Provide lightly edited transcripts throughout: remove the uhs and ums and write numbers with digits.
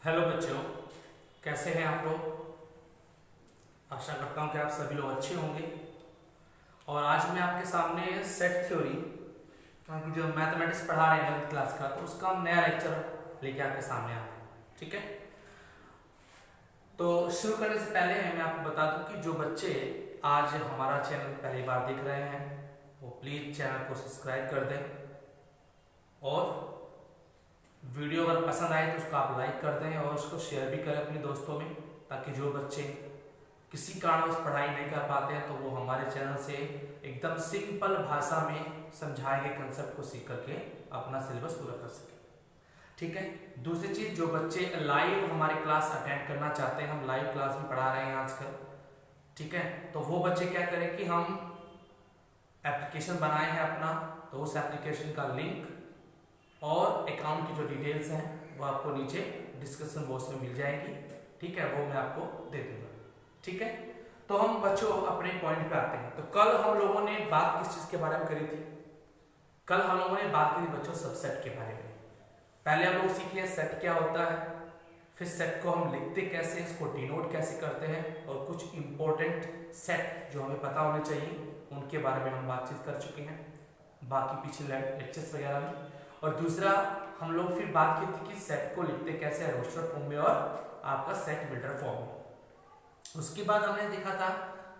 Hello बच्चों, कैसे हैं आप लोग। आशा करता हूं कि आप सभी लोग अच्छे होंगे। और आज मैं आपके सामने सेट थ्योरी जो मैथमेटिक्स पढ़ा रहे हैं 11th क्लास का, तो उसका हम नया लेक्चर लेके आपके सामने आए हैं। ठीक है, तो शुरू करने से पहले मैं आपको बता दूं कि जो बच्चे आज हमारा चैनल पहली बार देख रहे हैं वो प्लीज़ चैनल को सब्सक्राइब कर दें और वीडियो अगर पसंद आए तो उसको आप लाइक कर दें और उसको शेयर भी करें अपने दोस्तों में, ताकि जो बच्चे किसी कारणवश पढ़ाई नहीं कर पाते हैं तो वो हमारे चैनल से एकदम सिंपल भाषा में समझाए गए कंसेप्ट को सीख करके अपना सिलेबस पूरा कर सकें। ठीक है, दूसरी चीज़, जो बच्चे लाइव हमारी क्लास अटेंड करना चाहते हैं, हम लाइव क्लास में पढ़ा रहे हैं आजकल। ठीक है, तो वो बच्चे क्या करें कि हम एप्लीकेशन बनाए हैं अपना, तो उस एप्लीकेशन का लिंक और अकाउंट की जो डिटेल्स हैं वो आपको नीचे डिस्क्रिप्शन बॉक्स में मिल जाएगी। ठीक है, वो मैं आपको दे दूंगा। ठीक है, तो हम बच्चों अपने पॉइंट पे आते हैं। तो कल हम लोगों ने बात किस चीज के बारे में करी थी? कल हम लोगों ने बात करी बच्चों सबसेट के बारे में। पहले हम लोग सीखे सेट क्या होता है, फिर सेट को हम लिखते कैसे, इसको डिनोट कैसे करते हैं, और कुछ इंपॉर्टेंट सेट जो हमें पता होने चाहिए उनके बारे में हम बातचीत कर चुके हैं बाकी पिछले लेक्चर्स वगैरह में। और दूसरा हम लोग फिर बात की थी कि सेट को लिखते कैसे है, रोस्टर फॉर्म में और आपका सेट बिल्डर फॉर्म में। उसके बाद हमने देखा था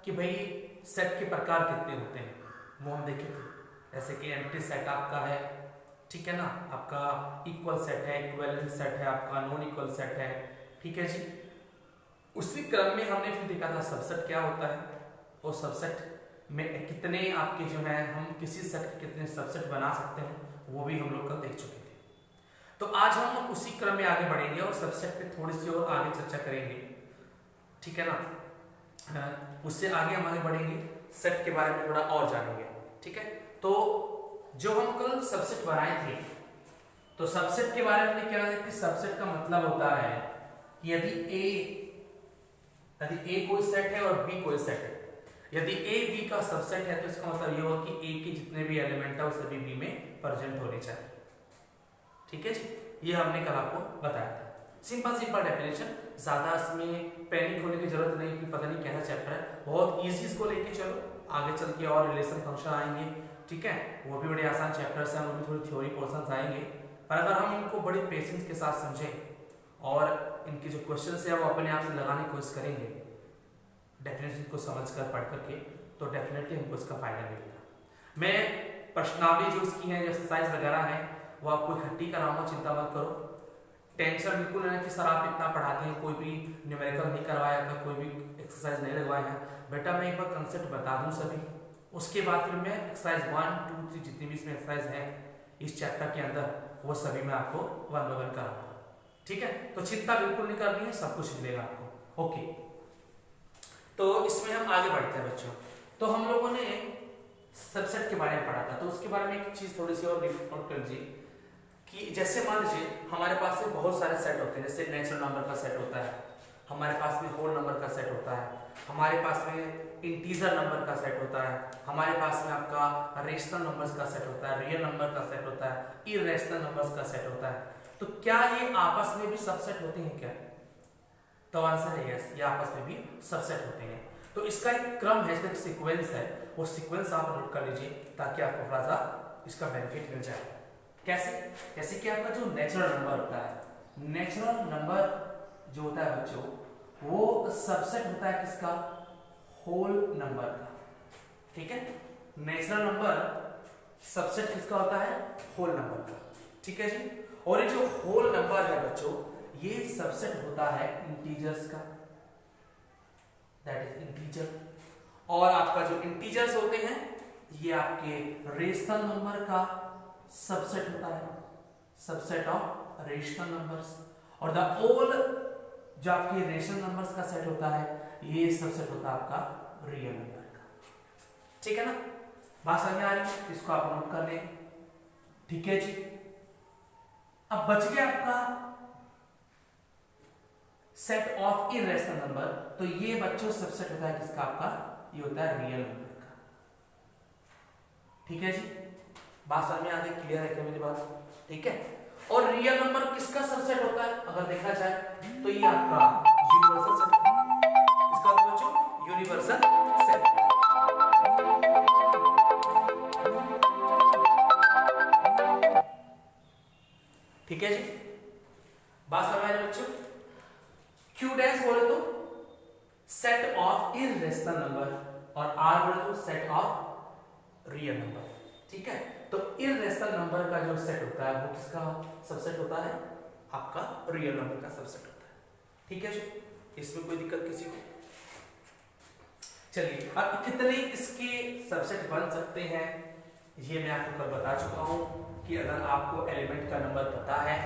कि भाई सेट के प्रकार कितने होते हैं, वो हम देखे थे। जैसे कि एम्प्टी सेट आपका है, ठीक है ना, आपका इक्वल सेट है, इक्विवेलेंट सेट है, आपका नॉन इक्वल सेट है। ठीक है जी, उसी क्रम में हमने फिर देखा था सबसेट क्या होता है और सबसेट में कितने आपके जो है हम किसी सेट के कितने सबसेट बना सकते हैं, वो भी हम लोग कल देख चुके थे। तो आज हम उसी क्रम में आगे बढ़ेंगे और सबसेट पे थोड़ी सी और आगे चर्चा करेंगे। ठीक है ना, उससे आगे हम आगे बढ़ेंगे, सेट के बारे में थोड़ा और जानेंगे। ठीक है, तो जो हम कल सबसेट बनाए थे, तो सबसेट के बारे में क्या है कि सबसेट का मतलब होता है कि यदि ए कोई सेट है और बी कोई सेट है, यदि ए बी का सबसेट है तो इसका मतलब ये होगा कि ए के जितने भी एलिमेंट है वो सभी बी में प्रेजेंट होने चाहिए। ठीक है जी, ये हमने कल आपको बताया था। सिंपल डेफिनेशन, ज्यादा इसमें पैनिक होने की जरूरत नहीं कि पता नहीं कैसा चैप्टर है, बहुत इजी इसको लेके चलो, आगे चल के और रिलेशन फंक्शन आएंगे। ठीक है, वो भी बड़े आसान चैप्टर्स हैं, उनमें थोड़ी थ्योरी पोर्शंस आएंगे, पर अगर हम इनको बड़े पेशेंस के साथ समझें और इनके जो क्वेश्चन है वो अपने आप से लगाने की कोशिश करेंगे डेफिनेशन को समझकर पढ़ करके, तो डेफिनेटली हमको इसका फायदा मिलेगा। मैं प्रश्नावली जो इसकी है, एक्सरसाइज वगैरह है, वो आपको इकट्ठी कराऊंगा, चिंता मत करो। टेंशन बिल्कुल नहीं कि सर आप इतना पढ़ाते हैं, कोई भी न्यूमेरिकल नहीं करवाया था, कोई भी एक्सरसाइज नहीं लगवाए हैं। बेटा मैं एक बार कंसेप्ट बता दूं सभी, उसके बाद फिर मैं एक्सरसाइज 1, 2, 3 जितनी भी इसमें एक्सरसाइज है इस चैप्टर के अंदर, वो सभी मैं आपको 1 बाय 1 कराऊंगा। ठीक है, तो चिंता बिल्कुल नहीं करनी है, सब कुछ मिलेगा आपको। ओके, तो इसमें हम आगे बढ़ते हैं बच्चों। तो हम लोगों ने सबसेट के बारे में पढ़ा था, तो उसके बारे में एक चीज थोड़ी सी और नोट कर लीजिए कि जैसे मान लीजिए हमारे पास में बहुत सारे सेट होते हैं, जैसे नेचुरल नंबर का सेट होता है, हमारे पास में होल नंबर का सेट होता है, हमारे पास में इंटीजर नंबर का सेट होता है, हमारे पास में आपका रेशनल नंबर्स का सेट होता है, रियल नंबर का सेट होता है, इरेशनल नंबर्स का सेट होता है। तो क्या ये आपस में भी सबसेट होते हैं क्या? तो आंसर है यस, ये आपस में भी सबसेट होते हैं। तो इसका एक क्रम है, इसका एक सीक्वेंस है, वो सीक्वेंस आप नोट कर लीजिए ताकि आपको थोड़ा सा इसका बेनिफिट मिल जाए। कैसे? जैसे कि आपका जो नेचुरल नंबर होता है, नेचुरल नंबर जो होता है बच्चों, वो सबसेट होता है किसका? होल नंबर का। ठीक है, नेचुरल नंबर सबसेट किसका होता है? होल नंबर का। ठीक है जी, और ये जो होल नंबर है बच्चों, ये सबसेट होता है इंटीजर्स का, दैट इज इंटीजर। और आपका जो इंटीजर्स होते हैं ये आपके रेशनल नंबर का सबसेट होता है, सबसेट ऑफ रेशनल नंबर्स। और द होल जो आपके रेशनल नंबर्स का सेट होता है, ये सबसेट होता है आपका रियल नंबर का। ठीक है ना, बात समझ में आ रही है? इसको आप नोट कर लें। ठीक है जी, अब बच गया आपका सेट ऑफ इरेशनल नंबर, तो ये बच्चों सबसेट होता है किसका? आपका ये होता है रियल नंबर का। ठीक है जी, बात समझ में आ गई? क्लियर है क्या मेरी बात? ठीक है, और रियल नंबर किसका सबसेट होता है अगर देखा जाए तो ये आपका यूनिवर्सल सेट, इसका मतलब बच्चों यूनिवर्सल सेट। ठीक है जी, बात समझ रहे बच्चों। क्यू डैश बोले तो सेट ऑफ इररेशनल नंबर और आर बोले तो सेट ऑफ रियल नंबर। ठीक है, तो इररेशनल नंबर का जो सेट होता है वो किसका सबसेट होता है, आपका रियल नंबर का सबसेट होता है। ठीक है जी, इसमें कोई दिक्कत किसी को? चलिए अब कितने इसके सबसेट बन सकते हैं ये मैं आपको कल बता चुका हूं कि अगर आपको एलिमेंट का नंबर पता है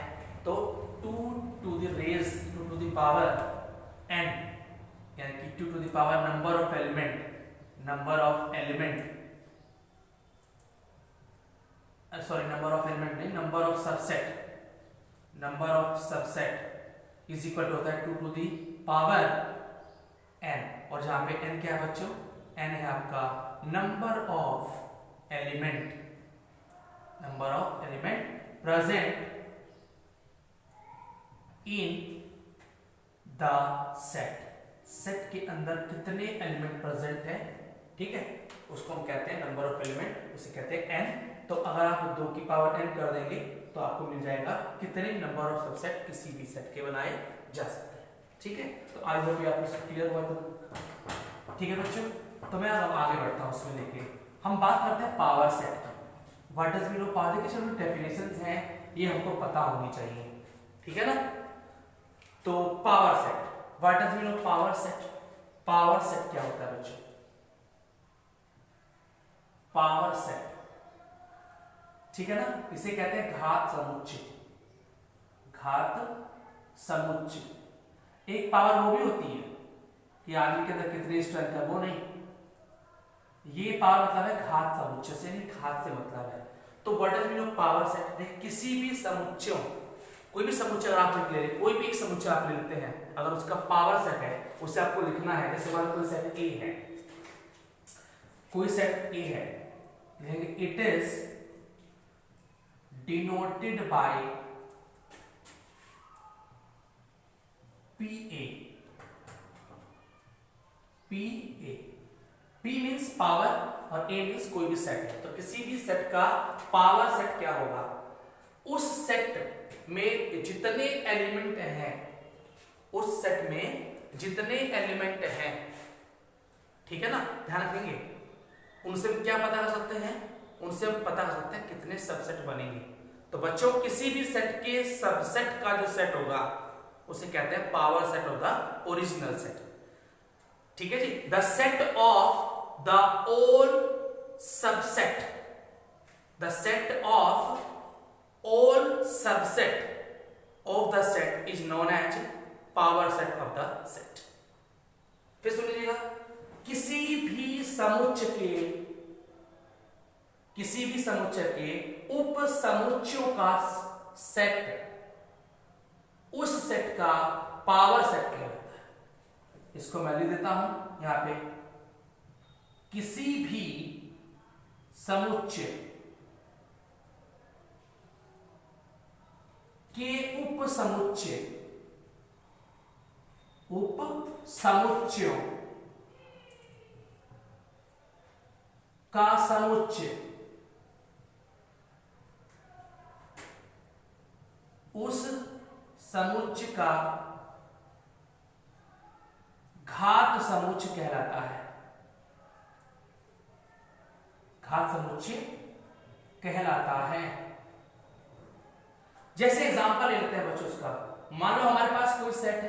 तो 2 to the raise 2 to the power n, यानी कि 2 to the power number of element नहीं, number of subset is equal to होता है 2 to the power n, और जहां पे n क्या है बच्चों, n है आपका number of element present in the set के अंदर कितने एलिमेंट प्रेजेंट है। ठीक है, उसको हम कहते हैं नंबर ऑफ एलिमेंट, उसे कहते हैं n। तो अगर आप 2 की पावर n कर देंगे तो आपको मिल जाएगा कितने नंबर ऑफ सबसेट किसी भी सेट के बनाए जा सकते हैं। ठीक है, तो आई होप ये आपको क्लियर हुआ तो ठीक है बच्चों। तो मैं अब आगे बढ़ता हूं उसमें लेके हम बात करते हैं power set. What does mean of power के जो डेफिनेशंस हैं ये हमको पता होनी चाहिए। ठीक है ना, तो power set, what does mean of power set, power set क्या होता है बच्चों, पावर सेट, ठीक है ना, इसे कहते हैं घात समुच्चय। एक पावर वो भी होती है कि आदमी के अंदर कितनी स्ट्रेंथ है, वो नहीं, ये पावर मतलब है घात समुच्चय से, नहीं घात से मतलब है। तो what does mean of power set, देख किसी भी समुच्चय, कोई भी समुच्चय आप लिख ले, कोई भी एक समुच्चय आप ले लेते हैं, अगर उसका पावर सेट है उसे आपको लिखना है। जैसे मान लो कोई सेट ए है, लिखेंगे it is denoted by PA P means power और A मीन्स कोई भी सेट है। तो किसी भी सेट का पावर सेट क्या होगा, उस सेट में जितने एलिमेंट हैं, ठीक है ना, ध्यान रखेंगे, उनसे क्या पता कर सकते हैं, उनसे हम पता कर सकते हैं कितने सबसेट बनेंगे। तो बच्चों किसी भी सेट के सबसेट का जो सेट होगा उसे कहते हैं power set of the original set. ठीक है जी, the set of the all subset, the set of all subset of the set is known as power set of the set. फिर सुन लीजिएगा, किसी भी समुच्चय के उप समुच्चयों का सेट उस सेट का पावर सेट कहलाता है। इसको मैं लिख देता हूं यहां पे, किसी भी समुच्चय के उप समुच्चयों का समुच्चय उस समुच्चय का घात समुच्चय कहलाता है। घात समुच्चय कहलाता है। जैसे एग्जांपल ले लेते हैं बच्चों उसका, मान लो हमारे पास कोई सेट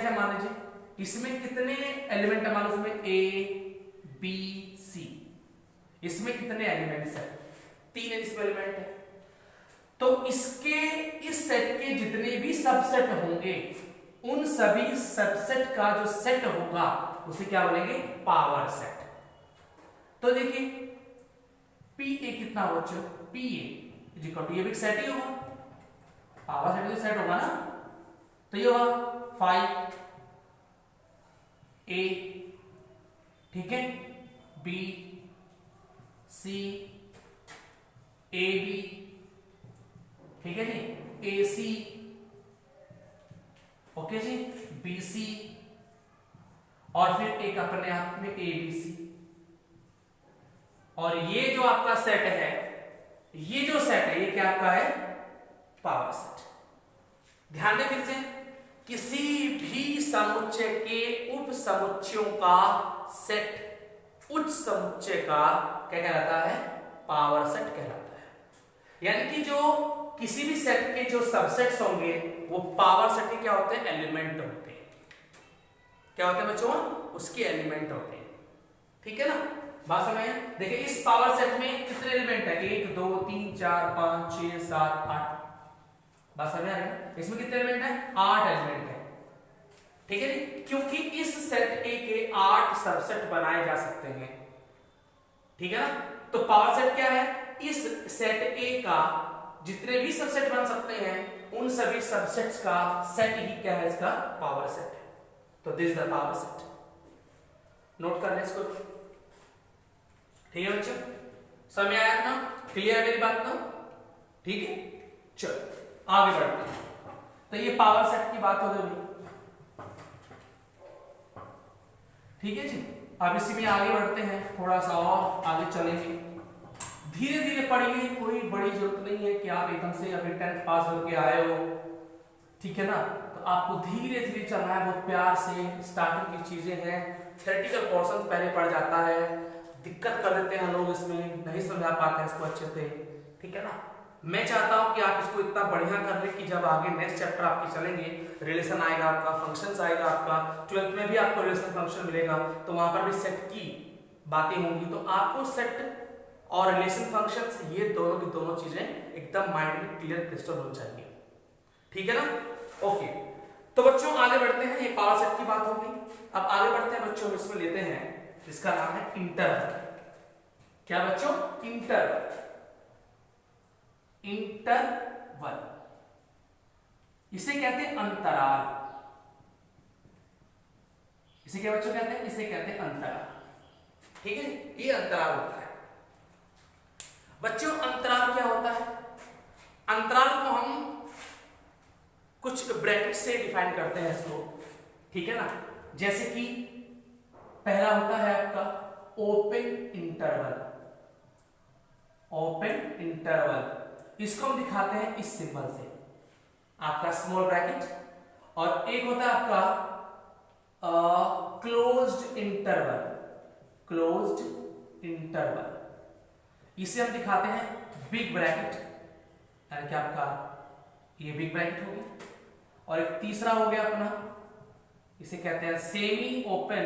है, मान लीजिए इसमें कितने एलिमेंट है, मान लो इसमें A B C, इसमें कितने एलिमेंट्स हैं, 3 इसमें एलिमेंट है। तो इसके इस सेट के जितने भी सबसेट होंगे उन सभी सबसेट का जो सेट होगा उसे क्या बोलेंगे, पावर सेट। तो देखिए PA कितना हो बच्चों, PA ये भी सेट ही होगा, पावर सेट सेट होगा ना, तो ये होगा 5A, ठीक है, B C AB ठीक है जी, AC, ओके जी, BC, और फिर एक अपने आप में ABC। और ये जो आपका सेट है, ये जो सेट है, ये क्या आपका है? Power set. ध्यान दें फिर से, किसी भी समुच्चय के उप समुच्चयों का सेट उच्च समुच्चय का क्या कहलाता है? पावर सेट कहलाता है। यानी कि जो किसी भी सेट के जो सबसेट्स होंगे वो पावर सेट के क्या होते हैं? एलिमेंट होते हैं। क्या होते हैं बच्चों? उसके एलिमेंट होते हैं। ठीक है ना, बात समझ में? देखिए इस पावर सेट में कितने एलिमेंट है? 1 2 3 4 5 6 7 8। बात समझ आ रही है? इसमें कितने एलिमेंट है? 8 एलिमेंट है। ठीक है जी, क्योंकि इस सेट ए के 8 सबसेट बनाए जा सकते हैं। ठीक है ना, तो पावर सेट क्या है? इस सेट ए का जितने भी सबसेट बन सकते हैं उन सभी सबसेट्स का सेट ही क्या है? इसका पावर सेट है। तो this is the power set. Note कर लें इसको। ठीक है बच्चों, समझ आया ना? क्लियर है मेरी बात ना? ठीक है, चलो आगे बढ़ते हैं। तो ये पावर सेट की बात हो गई। ठीक है जी, अब इसी में आगे बढ़ते हैं, थोड़ा सा और आगे चलेंगे। धीरे धीरे पढ़िए, कोई बड़ी जरूरत नहीं है कि आप एकदम से अभी 10th पास होके आए हो। ठीक है ना, तो आपको धीरे धीरे चलना है, बहुत प्यार से। स्टार्टिंग की चीजें हैं, थ्योरेटिकल पोर्शन पहले पढ़ जाता है, दिक्कत कर देते हैं लोग, इसमें नहीं समझा पाते हैं इसको अच्छे से। ठीक है ना, मैं चाहता हूं कि आप इसको इतना बढ़िया कर लें कि जब आगे नेक्स्ट चैप्टर आपके चलेंगे, रिलेशन आएगा आपका, फंक्शंस आएगा आपका, 12th में भी आपको रिलेशन फंक्शन मिलेगा, तो वहां पर भी सेट की बातें होंगी। तो आपको सेट और रिलेशन फंक्शंस, ये दोनों की दोनों चीजें एकदम माइंड में क्लियर क्रिस्टल होनी चाहिए। ठीक है ना, ओके। तो बच्चों आगे बढ़ते हैं, ये पावर सेट की बात होगी। अब आगे बढ़ते हैं बच्चों, इसमें लेते हैं जिसका नाम है इंटरवल। क्या बच्चों? इंटरवल। इंटरवल इसे कहते हैं अंतराल। इसे क्या बच्चों कहते हैं? इसे कहते हैं अंतराल। ठीक है, ये अंतराल होता है बच्चों। अंतराल क्या होता है? अंतराल को हम कुछ ब्रैकेट से डिफाइन करते हैं इसको। ठीक है ना, जैसे कि पहला होता है आपका ओपन इंटरवल। ओपन इंटरवल इसको हम दिखाते हैं इस सिंबल से, आपका स्मॉल ब्रैकेट। और एक होता है आपका क्लोज्ड इंटरवल। क्लोज्ड इंटरवल इसे हम दिखाते हैं बिग ब्रैकेट, यानी कि आपका ये बिग ब्रैकेट हो गया। और एक तीसरा हो गया अपना, इसे कहते हैं semi open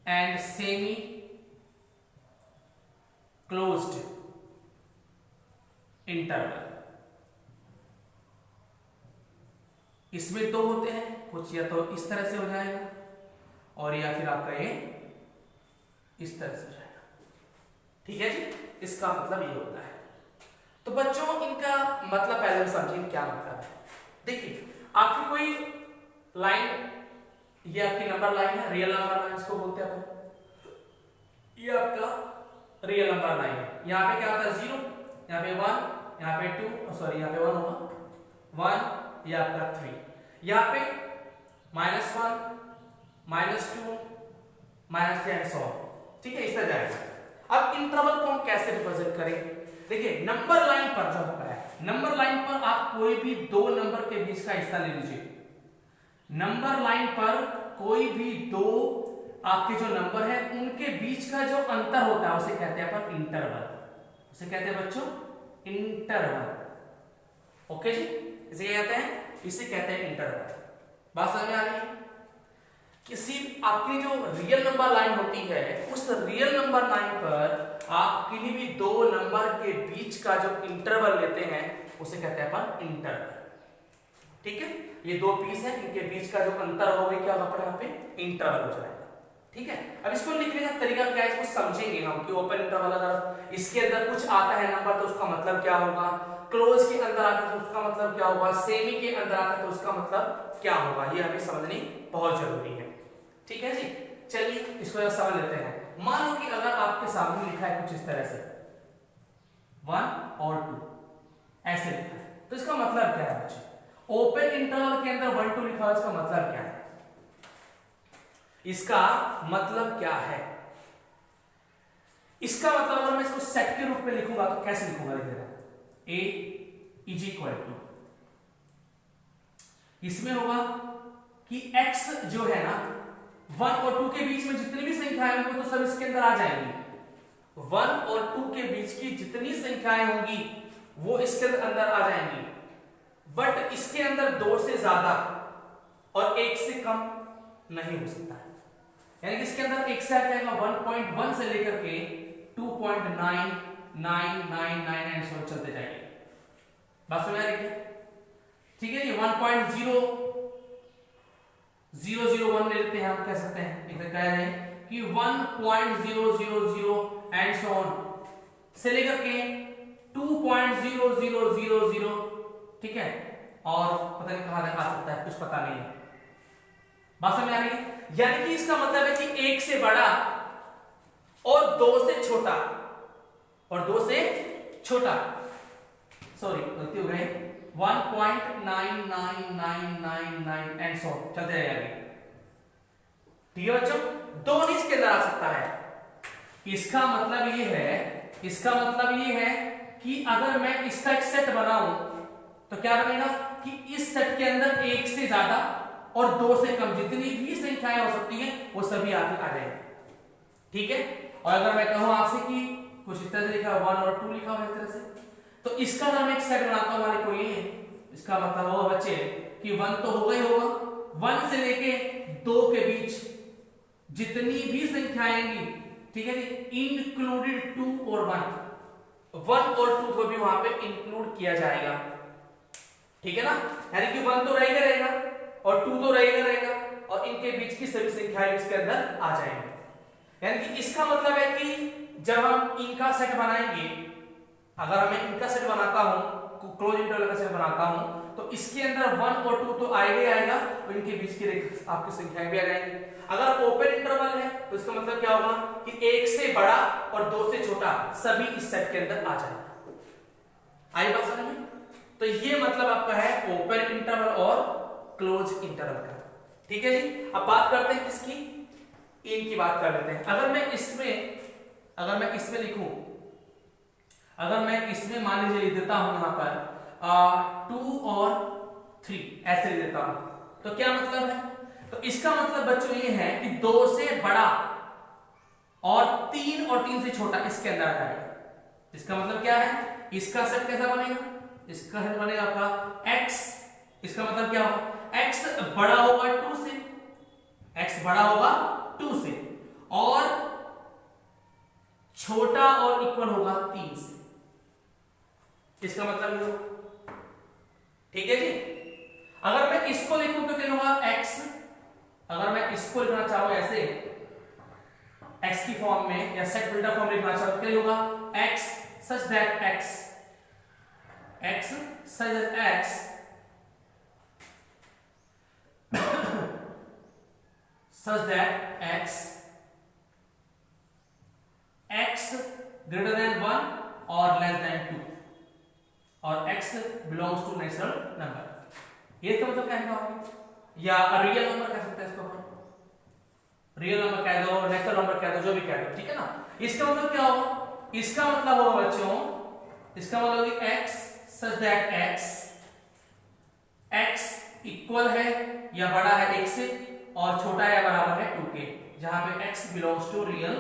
and semi closed interval. इसमें दो होते हैं, कुछ या तो इस तरह से हो जाएगा और या फिर आपका ये इस तरह से हो जाएगा। ठीक है जी, इसका मतलब ये होता है। तो बच्चों इनका मतलब पहले हम समझें क्या मतलब है। देखिए आपकी कोई लाइन, ये आपकी नंबर लाइन है, रियल नंबर लाइन इसको बोलते हैं अपन। ये आपका रियल नंबर लाइन है। यहाँ पे क्या होता है? 0, यहाँ पे 1, यहाँ पे 2, सॉरी यहाँ पे 1 होगा 1, ये आपका 3, यहाँ पे -1, -2, -3 सो। ठीक है, इस तरह जाएगा। अब इंटरवल को हम कैसे रिप्रेजेंट करें? देखिए नंबर लाइन पर जो होता है, नंबर लाइन पर आप कोई भी दो नंबर के बीच का हिस्सा ले लीजिए। नंबर लाइन पर कोई भी दो आपके जो नंबर है उनके बीच का जो अंतर होता है उसे कहते हैं अपन इंटरवल। उसे कहते हैं बच्चों इंटरवल। ओके जी, इसे क्या कहते हैं? इसे कहते हैं इंटरवल। बात समझ में आ रही है? किसी आपकी जो रियल नंबर लाइन होती है, उस रियल नंबर लाइन पर आप किसी भी दो नंबर के बीच का जो इंटरवल लेते हैं उसे कहते हैं अपन इंटरवल। ठीक है, ये दो पीस है, इनके बीच का जो अंतर होगा क्या होगा? यहाँ पे इंटरवल हो जाएगा। ठीक है, अब इसको लिखने का तरीका क्या है, इसको समझेंगे हम कि ओपन इंटरवल अगर इसके अंदर कुछ आता है नंबर तो उसका मतलब क्या होगा, क्लोज के अंदर आता है तो उसका मतलब क्या होगा, सेमी के अंदर आता है तो उसका मतलब क्या होगा, ये हमें समझनी बहुत जरूरी है। ठीक है जी, चलिए इसको समझ लेते हैं। मान लो कि अगर आपके सामने लिखा है कुछ इस तरह से 1 और 2, ऐसे लिखा है। तो इसका मतलब क्या है बच्चे, ओपन इंटरवल के अंदर 1 2 लिखा है, इसका मतलब क्या है, इसका मतलब क्या है, इसका मतलब अगर मैं इसको सेट के रूप में लिखूंगा तो कैसे लिखूंगा, लिख देना a इज इक्वल टू, इसमें होगा कि x जो है ना 1 और 2 के बीच में जितनी भी संख्याएं होंगी तो सब इसके अंदर आ जाएंगी, 1 और 2 के बीच की जितनी संख्याएं होंगी वो इसके अंदर आ जाएंगी, बट इसके अंदर 2 से ज्यादा और 1 से कम नहीं हो सकता है, यानी कि इसके अंदर एक से आएगा 1.1 से लेकर के 2.9999 एंड सो चलते जाएंगे, बात समझ आ रही है, ठीक है ये 1.0001 ले लेते हैं, हम कह सकते हैं एक कह रहे हैं कि 1.000 एंड सो ऑन से लेकर के 2.0000, ठीक है, और पता नहीं कहां तक आ सकता है, कुछ पता नहीं है, बात समझ आ रही है, यानी कि इसका मतलब है कि 1 से बड़ा और 2 से छोटा, और 2 से छोटा, सॉरी गलती हो गई, 1.9999 एंड सो चलते जाएंगे, ठीक है बच्चों, 2 नहीं इसके अंदर आ सकता है, इसका मतलब ये है, इसका मतलब ये है कि अगर मैं इसका एक सेट बनाऊं तो क्या बनेगा कि इस सेट के अंदर 1 से ज्यादा और 2 से कम जितनी भी संख्याएं हो सकती हैं वो सभी आगे आ जाएंगे, ठीक है, और अगर मैं कहूं आपसे कि कुछ इस तरह से लिखा 1 और 2 लिखा हुआ इस तरह से, तो इसका नाम एक सेट बनाता हूं हमारे को ये, इसका मतलब होगा बच्चे कि 1 तो होगा ही होगा, 1 से लेके 2 के बीच जितनी भी संख्याएं आएंगी, ठीक है जी, इंक्लूडेड 2 और 1 और 2 को भी वहां पे इंक्लूड किया जाएगा, ठीक है ना, यानी कि 1 तो रहेगा और 2 तो रहेगा और इनके बीच की सभी संख्याएं इसके अंदर आ जाएंगी, यानी कि इसका मतलब है कि जब हम इनका सेट बनाएंगे, अगर मैं इनका सेट बनाता हूं, क्लोज इंटरवल का सेट बनाता हूं, तो इसके अंदर 1 और 2 तो आएगा ही आएगा और इनके बीच की आपकी संख्याएं भी आ जाएंगी, अगर ओपन इंटरवल है तो इसका मतलब क्या होगा कि 1 से बड़ा और 2 से छोटा सभी इस सेट के अंदर आ जाएगा, आई बात समझ में, तो ये मतलब आपका है ओपन इंटरवल और क्लोज इंटरवल का, ठीक है जी, अब बात करते हैं किसकी, इनकी बात कर लेते हैं, अगर मैं इसमें लिखूं, अगर मैं इसमें मान लीजिए लिख देता हूं यहां पर 2 और 3 ऐसे लिख देता हूं, तो क्या मतलब है, तो इसका मतलब बच्चों ये है कि 2 से बड़ा और 3 और 3 से छोटा इसके अंदर आ जाएगा, इसका मतलब क्या है, इसका सेट कैसा बनेगा, इसका सेट बनेगा आपका x, इसका मतलब क्या होगा, x बड़ा होगा 2 से, x बड़ा होगा 2 से और छोटा और इक्वल होगा 3 से, इसका मतलब ये होगा, ठीक है जी, अगर मैं इसको लिखूं तो क्या होगा x, अगर मैं इसको लिखना चाहूं ऐसे x की फॉर्म में या सेट बिल्डर फॉर्म लिखना चाहूं तो क्या होगा x such that x such that x such that x greater than 1 or less than 2 और x belongs to natural number, ये इसका मतलब क्या है, या रियल नंबर कह सकते हैं इसको, रियल नंबर कह दो, नेचुरल नंबर कह दो, जो भी कह दो, ठीक है ना, इसका मतलब क्या होगा, इसका मतलब होगा बच्चों, इसका मतलब कि x such that x equal है या बड़ा है 1 से और छोटा है या बराबर है 2 के, जहां पे x belongs to real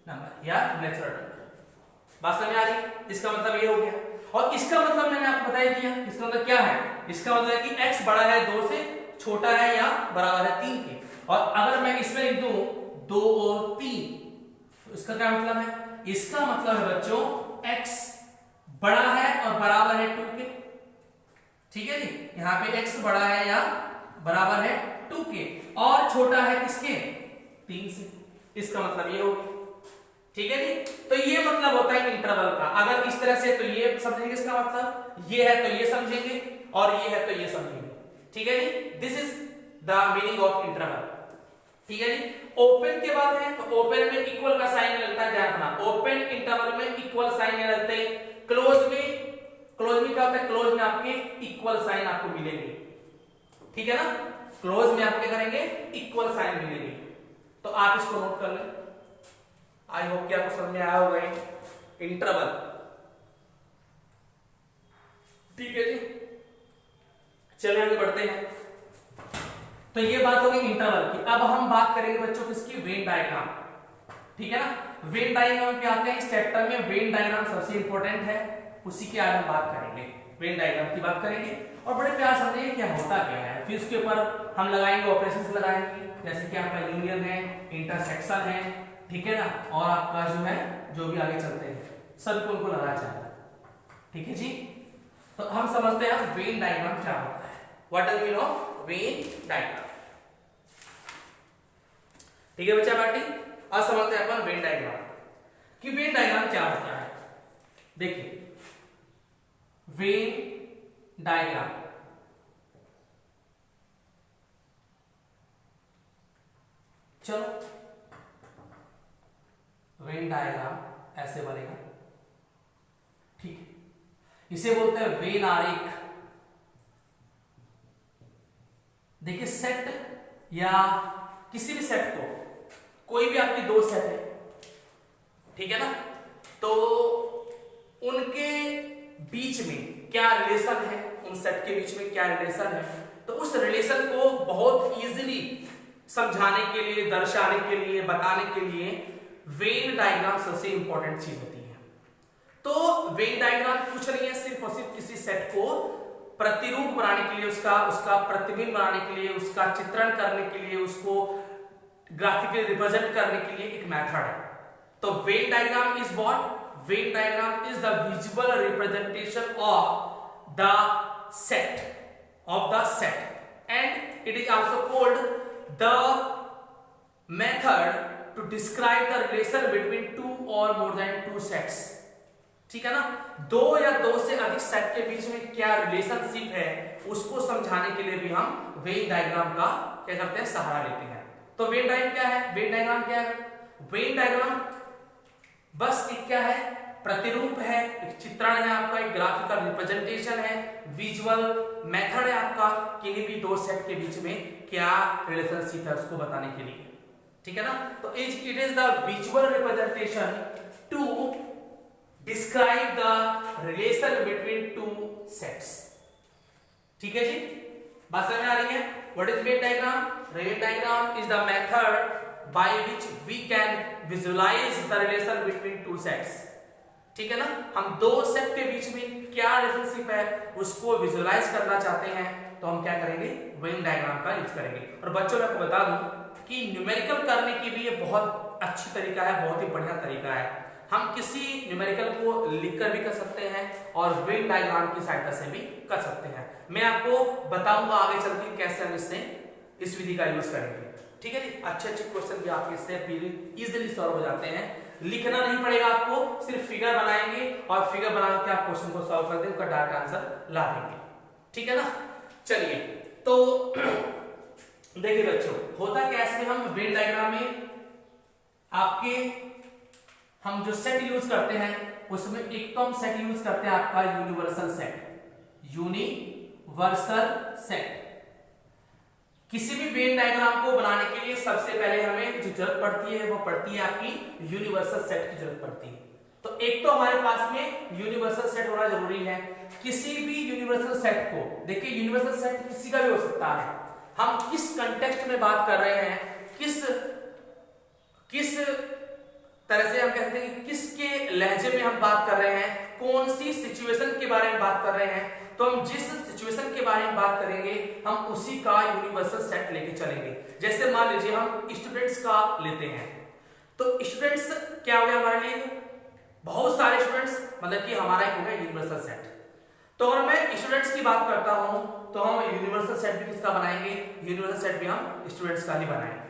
number या नेचुरल नंबर, बात समझ आ रही, इसका मतलब ये हो गया, और इसका मतलब मैंने आपको बता दिया, इसका मतलब क्या है, इसका मतलब है कि x बड़ा है 2 से, छोटा है या बराबर है 3 के, और अगर मैं इसमें लिख दूं 2 और 3 तो इसका क्या मतलब है, इसका मतलब है बच्चों x बड़ा है और बराबर है 2 के, ठीक है जी, यहां पे x बड़ा है या बराबर है 2 के और छोटा है किसके, 3 से, इसका मतलब ये होगा, ठीक है जी, तो ये मतलब होता है इंटरवल का, अगर इस तरह से तो ये समझेंगे, इसका मतलब ये है तो ये समझेंगे और ये है तो ये समझेंगे, ठीक है जी, this is the meaning of interval, ठीक है जी, ओपन के बाद है तो ओपन में इक्वल का साइन लगता है, ध्यान रखना, ओपन इंटरवल में इक्वल साइन लगते हैं, क्लोज में क्या होता है, क्लोज में आपके इक्वल साइन आपको मिलेंगे, ठीक है ना, क्लोज में आप क्या करेंगे, इक्वल साइन मिलेंगे। तो आप इसको नोट कर लें। आई होप कि आपको समझ में आया होगा इंटरवल, ठीक है जी। चलिए आगे बढ़ते हैं। तो ये बात होगी इंटरवल की। अब हम बात करेंगे बच्चों किसकी, वेन डायग्राम, ठीक है ना। वेन डायग्राम पे आते हैं। इस चैप्टर में वेन डायग्राम सबसे इंपॉर्टेंट है, उसी की आज हम बात करेंगे, वेन डायग्राम की बात करेंगे और बड़े प्यार समझेंगे क्या होता क्या है। फिर उसके ऊपर हम लगाएंगे ऑपरेशंस लगाएंगे, जैसे कि आपका यूनियन है, इंटरसेक्शन है, ठीक है ना, और आपका जो है जो भी आगे चलते हैं सबको उनको लगाया जाएगा, ठीक है जी। तो हम समझते हैं वेन डायग्राम क्या होता है, what do we know Venn diagram, ठीक है बच्चा पार्टी। आज समझते हैं अपन वेन डायग्राम कि वेन डायग्राम क्या होता है। देखिए वेन डायग्राम चलो, वेन डायग्राम ऐसे बनेगा, ठीक है। इसे बोलते हैं वेन आरेख। देखिए सेट या किसी भी सेट को, कोई भी आपकी दो सेट है, ठीक है ना, तो उनके बीच में क्या रिलेशन है, उन सेट के बीच में क्या रिलेशन है, तो उस रिलेशन को बहुत इजीली समझाने के लिए, दर्शाने के लिए, बताने के लिए वेन डायग्राम सबसे इंपॉर्टेंट चीज होती है। तो वेन डायग्राम कुछ नहीं है, सिर्फ और सिर्फ किसी सेट को प्रतिरूप बनाने के लिए, उसका प्रतिबिंब बनाने के लिए, उसका चित्रण करने के लिए, उसको ग्राफिकली रिप्रेजेंट करने के लिए एक मेथड है। तो Venn diagram is what, Venn diagram is the visual representation of the set and it is also called the method to describe the relation between two or more then to sets, ठीक है ना। दो या दो से अधिक set के बीच में क्या रिलेशनशिप है उसको समझाने के लिए भी हम वेन डायग्राम का क्या करते हैं, सहारा लेते हैं। तो वेन डायग्राम क्या है, वेन डायग्राम क्या है, वेन डायग्राम बस एक क्या है, प्रतिरूप है, एक चित्रण है आपका, एक ग्राफिकल रिप्रेजेंटेशन है, विजुअल मेथड है आपका किन्हीं भी दो सेट के बीच में क्या रिलेशनशिप है उसको बताने के लिए, ठीक है ना। तो it is the visual representation to describe the relation between two sets, ठीक है जी, बात समझ में आ रही है। What is Venn diagram, Venn diagram is the method by which we can visualize the relation between two sets, ठीक है ना। हम दो सेट के बीच में क्या रिलेशनशिप है उसको विजुअलाइज करना चाहते हैं, तो हम क्या करेंगे, वेन डायग्राम का यूज करेंगे। और बच्चों मैं आपको बता दूं कि न्यूमेरिकल करने की भी ये बहुत अच्छी तरीका है, बहुत ही बढ़िया तरीका है। हम किसी न्यूमेरिकल को लिखकर भी कर सकते हैं और वेन डायग्राम की सहायता से भी कर सकते हैं। मैं आपको बताऊंगा आगे चल के कैसे हम इस विधि का यूज करेंगे, ठीक है जी। अच्छे अच्छे क्वेश्चन भी आपके इससे इजीली सॉल्व हो जाते हैं, लिखना नहीं पड़ेगा आपको, सिर्फ फिगर बनाएंगे और फिगर बना के आप क्वेश्चन को सॉल्व कर देंगे, उसका डायरेक्ट आंसर ला देंगे, ठीक है ना। चलिए तो देखिए बच्चों, होता क्या है, हम वेन डायग्राम में आपके हम जो सेट यूज करते हैं उसमें एक तो हम सेट यूज करते हैं आपका यूनिवर्सल सेट, यूनिवर्सल सेट। किसी भी वेन डायग्राम को बनाने के लिए सबसे पहले हमें जो जरूरत पड़ती है वो पड़ती है आपकी यूनिवर्सल सेट की जरूरत पड़ती है। तो एक तो हमारे पास में यूनिवर्सल सेट होना जरूरी है। किसी भी यूनिवर्सल सेट को, देखिए यूनिवर्सल सेट किसी का भी हो सकता है, हम किस कंटेक्स्ट में बात कर रहे हैं, किस तरह से हम कहते हैं कि किसके लहजे में हम बात कर रहे हैं, कौन सी सिचुएशन के बारे में बात कर रहे हैं, तो हम जिस सिचुएशन के बारे में बात करेंगे हम उसी का यूनिवर्सल सेट लेके चलेंगे। जैसे मान लीजिए हम स्टूडेंट्स का लेते हैं, तो स्टूडेंट्स क्या हो गया हमारे लिए, बहुत सारे स्टूडेंट्स, मतलब कि हमारा एक हो गया यूनिवर्सल सेट। तो अगर मैं स्टूडेंट्स की बात करता हूं तो हम यूनिवर्सल सेट भी किसका बनाएंगे, यूनिवर्सल सेट भी हम स्टूडेंट्स का ही बनाएंगे,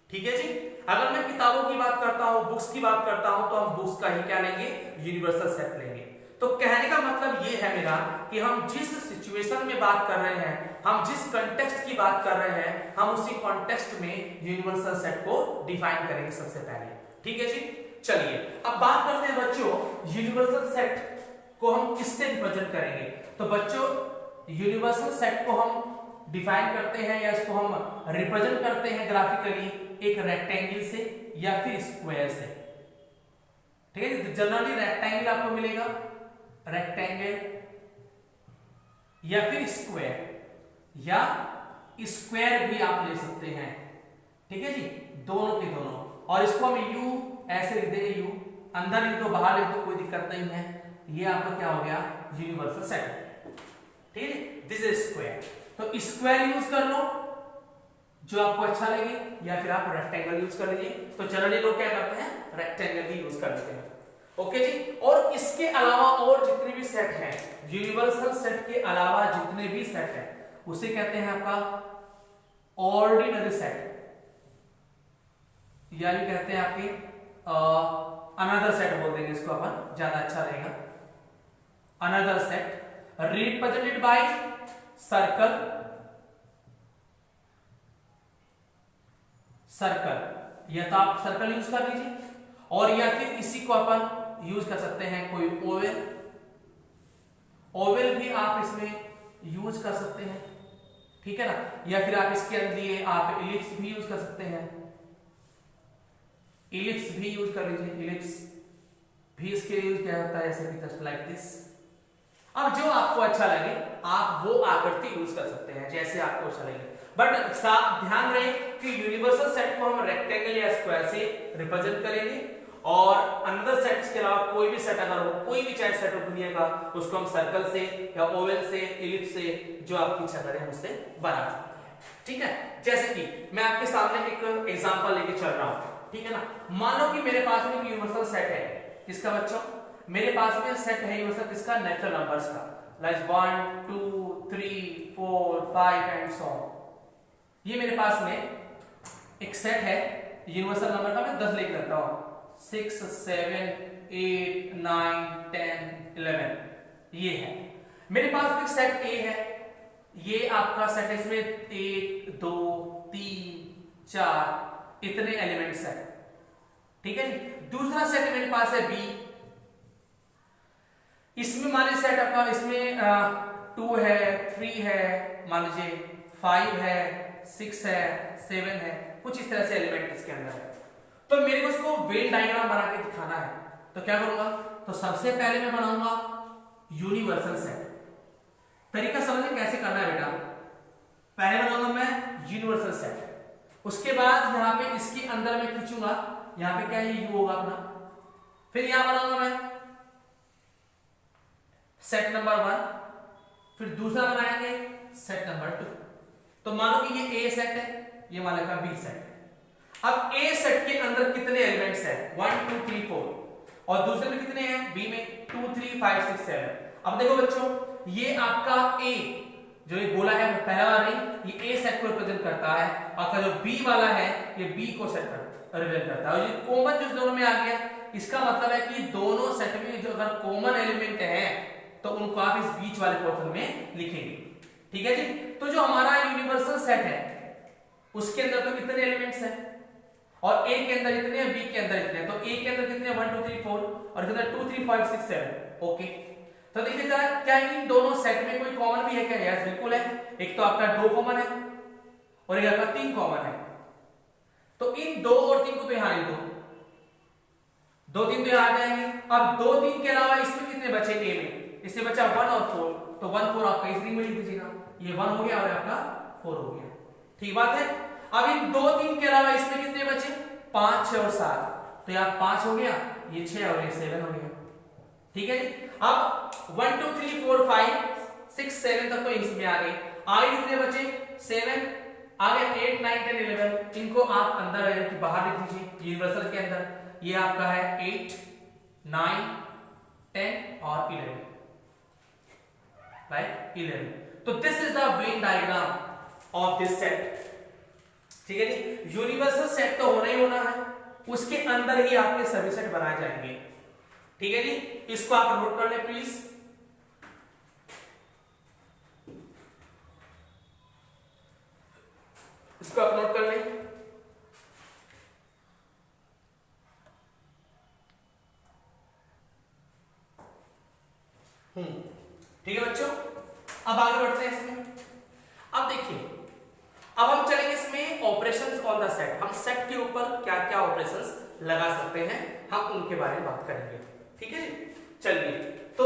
ठीक है जी। अगर मैं किताबों की बात करता हूं, बुक्स की बात करता हूं, तो हम बुक्स का ही क्या लेंगे, यूनिवर्सल सेट लेंगे। तो कहने का मतलब ये है मेरा कि हम जिस सिचुएशन में बात कर रहे हैं, हम जिस कॉन्टेक्स्ट की बात कर रहे हैं, हम उसी कॉन्टेक्स्ट में यूनिवर्सल सेट को डिफाइन करेंगे सबसे पहले, ठीक है जी। चलिए अब बात करते हैं बच्चों यूनिवर्सल सेट को हम किससे रिप्रेजेंट करेंगे? तो बच्चों यूनिवर्सल सेट को हम डिफाइन करते हैं या इसको हम रिप्रेजेंट करते हैं ग्राफिकली एक रेक्टेंगल से या फिर स्क्वायर से। ठीक है, तो जनरली रेक्टेंगल आपको मिलेगा, रेक्टेंगल या फिर स्क्वायर या स्क्वायर भी आप ले सकते हैं। ठीक है जी, दोनों के दोनों। और इसको हम यू ऐसे लिख देंगे, यू अंदर लिख दो बाहर लिख दो कोई दिक्कत नहीं है। ये आपका क्या हो गया? Universal set. ठीक है, दिस इज स्क्वायर। तो स्क्वायर यूज कर लो जो आपको अच्छा लगे या फिर आप रेक्टेंगल यूज कर लीजिए। तो जनरली लोग क्या करते हैं? रेक्टेंगल ही यूज कर लेते हैं। ओके जी। और इसके अलावा और जितने भी सेट हैं, यूनिवर्सल सेट के अलावा जितने भी सेट हैं उसे कहते हैं आपका ऑर्डिनरी सेट, या ये कहते हैं आपके अनदर सेट बोल देंगे इसको अपन, ज्यादा अच्छा रहेगा। Another set represented by circle, circle या तो आप सर्कल यूज कर लीजिए और या फिर इसी को अपन यूज कर सकते हैं कोई ओवल, ओवल भी आप इसमें यूज कर सकते हैं। ठीक है ना, या फिर आप इसके लिए आप इलिप्स भी यूज कर सकते हैं, इलिप्स भी यूज कर लीजिए। इलिप्स भी इसके यूज किया जाता है ऐसे जस्ट लाइक दिस। अब जो आपको अच्छा लगे आप वो आकृति यूज कर सकते हैं जैसे आपको अच्छा लगे, बट ध्यान रहे कि यूनिवर्सल सेट को हम रेक्टेंगल या स्क्वायर से रिप्रेजेंट करेंगे और अनदर सेट्स के अलावा कोई भी सेट अगर हो, कोई भी चाहे सेट हो दुनिया का, उसको हम सर्कल से या ओवल से, इलिप्स से, जो आपकी इच्छा करें उससे बना सकते हैं। ठीक है, जैसे कि मैं आपके सामने एक एग्जांपल लेके चल रहा हूं। ठीक है ना, मान लो कि मेरे पास में एक यूनिवर्सल सेट है, किसका बच्चों? मेरे पास में सेट है यूनिवर्सल किसका? नेचुरल नंबर्स का, लाइक 1 2 3 4 5 एंड सो ऑन। ये मेरे पास में एक सेट है यूनिवर्सल नंबर का, मैं 10 लिख देता हूं, 6 7 8 9 10 11, ये है मेरे पास में सेट ए है। ये आपका सेट है, इसमें 1 2 3 4 इतने एलिमेंट्स हैं। ठीक है जी। दूसरा सेट मेरे पास है बी, इसमें मान लीजिए सेट आपका, इसमें 2 है 3 है, मान लीजिए 5 है 6 है 7 है, कुछ इस तरह से एलिमेंट इसके अंदर है। तो मेरे को इसको वेन डायग्राम बना के दिखाना है, तो क्या करूंगा? तो सबसे पहले मैं बनाऊंगा यूनिवर्सल सेट। तरीका समझे कैसे करना है बेटा। पहले बनाऊंगा मैं यूनिवर्सल सेट, उसके बाद यहां पे इसके अंदर मैं खींचूंगा, यहां पे क्या है? यू होगा अपना। फिर यहां बनाऊंगा मैं सेट नंबर 1, फिर दूसरा बनाएंगे सेट नंबर 2। तो मानो कि ये ए सेट है, ये मान लेगा बी सेट है। अब ए सेट के अंदर कितने एलिमेंट्स हैं? 1 2 3 4, और दूसरे में कितने हैं? बी में 2 3 5 6 7। अब देखो बच्चों, ये आपका ए जो ये गोला है वो पहला वाला नहीं, ये ए सेट को रिप्रेजेंट करता है, और जो बी वाला है ये बी को सेट रिप्रेजेंट करता है। और ये कॉमन जो दोनों में आ गया, इसका मतलब है कि दोनों सेट में जो अगर कॉमन एलिमेंट है तो उनको आप इस बीच वाले पोर्शन में लिखेंगे। ठीक है जी। तो जो हमारा यूनिवर्सल सेट है उसके अंदर तो कितने एलिमेंट्स हैं, और ए के अंदर इतने हैं, बी के अंदर इतने हैं। तो ए के अंदर कितने? 1 2 3 4, और के अंदर 2 3 5 6 7। ओके, तो देखिए जरा क्या इन दोनों सेट में कोई कॉमन भी है क्या? यस बिल्कुल है। एक तो आपका 2 कॉमन है और एक आपका 3 कॉमन है। तो इन 2 और 3 को तो यहां लिख दो, 2 3 तो यहां आ जाएंगे। अब 2 3 के अलावा इसमें कितने बचे? ए में इससे बचा 1 और 4, तो 1 4 आपका इस रिंग में लिख दीजिएगा, ये 1 हो गया और आपका 4 हो गया। ठीक बात है। अब इन 2 3 के अलावा इसमें कितने बचे? 5 6 और 7, तो यहां 5 हो गया, ये 6 और ये 7 हो गया। ठीक है जी। अब 1 2 3 4 5 6 7 तक तो इसमें आ गए, आगे कितने बचे? 7, आगे 8 9 10 11। इनको आप अंदर कि बाहर लिख दीजिए यूनिवर्सल के अंदर। ये आपका है 8 9 10 और 11, राइट 11। तो this is the when diagram of this set. ठीक है जी। यूनिवर्सल सेट तो होना ही होना है, उसके अंदर ही आपके सभी सेट बनाए जाएंगे। ठीक है जी। इसको आप नोट कर लें प्लीज। इसको आप नोट कर लें। ठीक है बच्चों, अब आगे बढ़ते हैं इसमें। अब देखिए, अब हम चलेंगे इसमें ऑपरेशंस ऑन द सेट। हम सेट के ऊपर क्या क्या ऑपरेशंस लगा सकते हैं, हम उनके बारे में बात करेंगे। ठीक है जी, चलिए। तो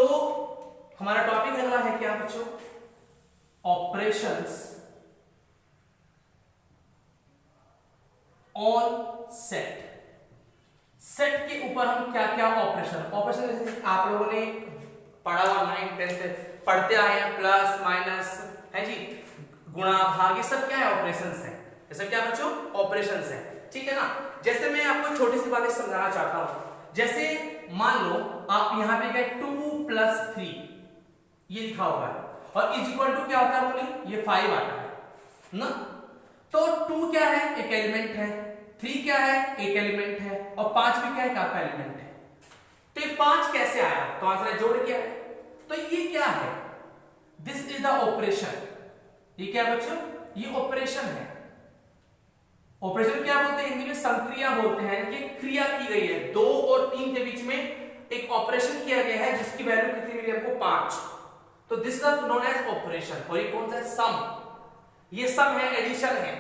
हमारा टॉपिक अगला है क्या बच्चों, ऑपरेशंस ऑन सेट। सेट के ऊपर हम क्या क्या ऑपरेशन जैसे आप लोगों ने पढ़ा हुआ 9th 10th पढ़ते आए हैं, प्लस माइनस है जी, गुणा भाग, ये सब क्या है, ऑपरेशंस है। ये सब क्या बच्चों, ऑपरेशंस है। ठीक है ना। जैसे मैं आपको छोटी सी बातें समझाना चाहता हूं। जैसे मान लो आप यहां पे गए 2 + 3 ये लिखा हुआ है, और इज इक्वल टू क्या होता है बोलिए, ये 5 आता है ना। तो 2 क्या है, एक एलिमेंट है, 3 क्या है, एक एलिमेंट है, और 5 भी क्या है, आपका एलिमेंट है। तो ये 5 कैसे आया, तो आंसर जोड़ क्या है। तो ये क्या है, दिस इज द ऑपरेशन। ये क्या है बच्चों, ये ऑपरेशन है। ऑपरेशन क्या बोलते हैं, हिंदी में संक्रिया बोलते हैं, कि क्रिया की गई है 2 और 3 के बीच में एक ऑपरेशन किया गया है जिसकी वैल्यू कितनी मिली हमको, 5। तो this is known as operation. और ये कौन सा है, सम। ये सम है, एडिशन है।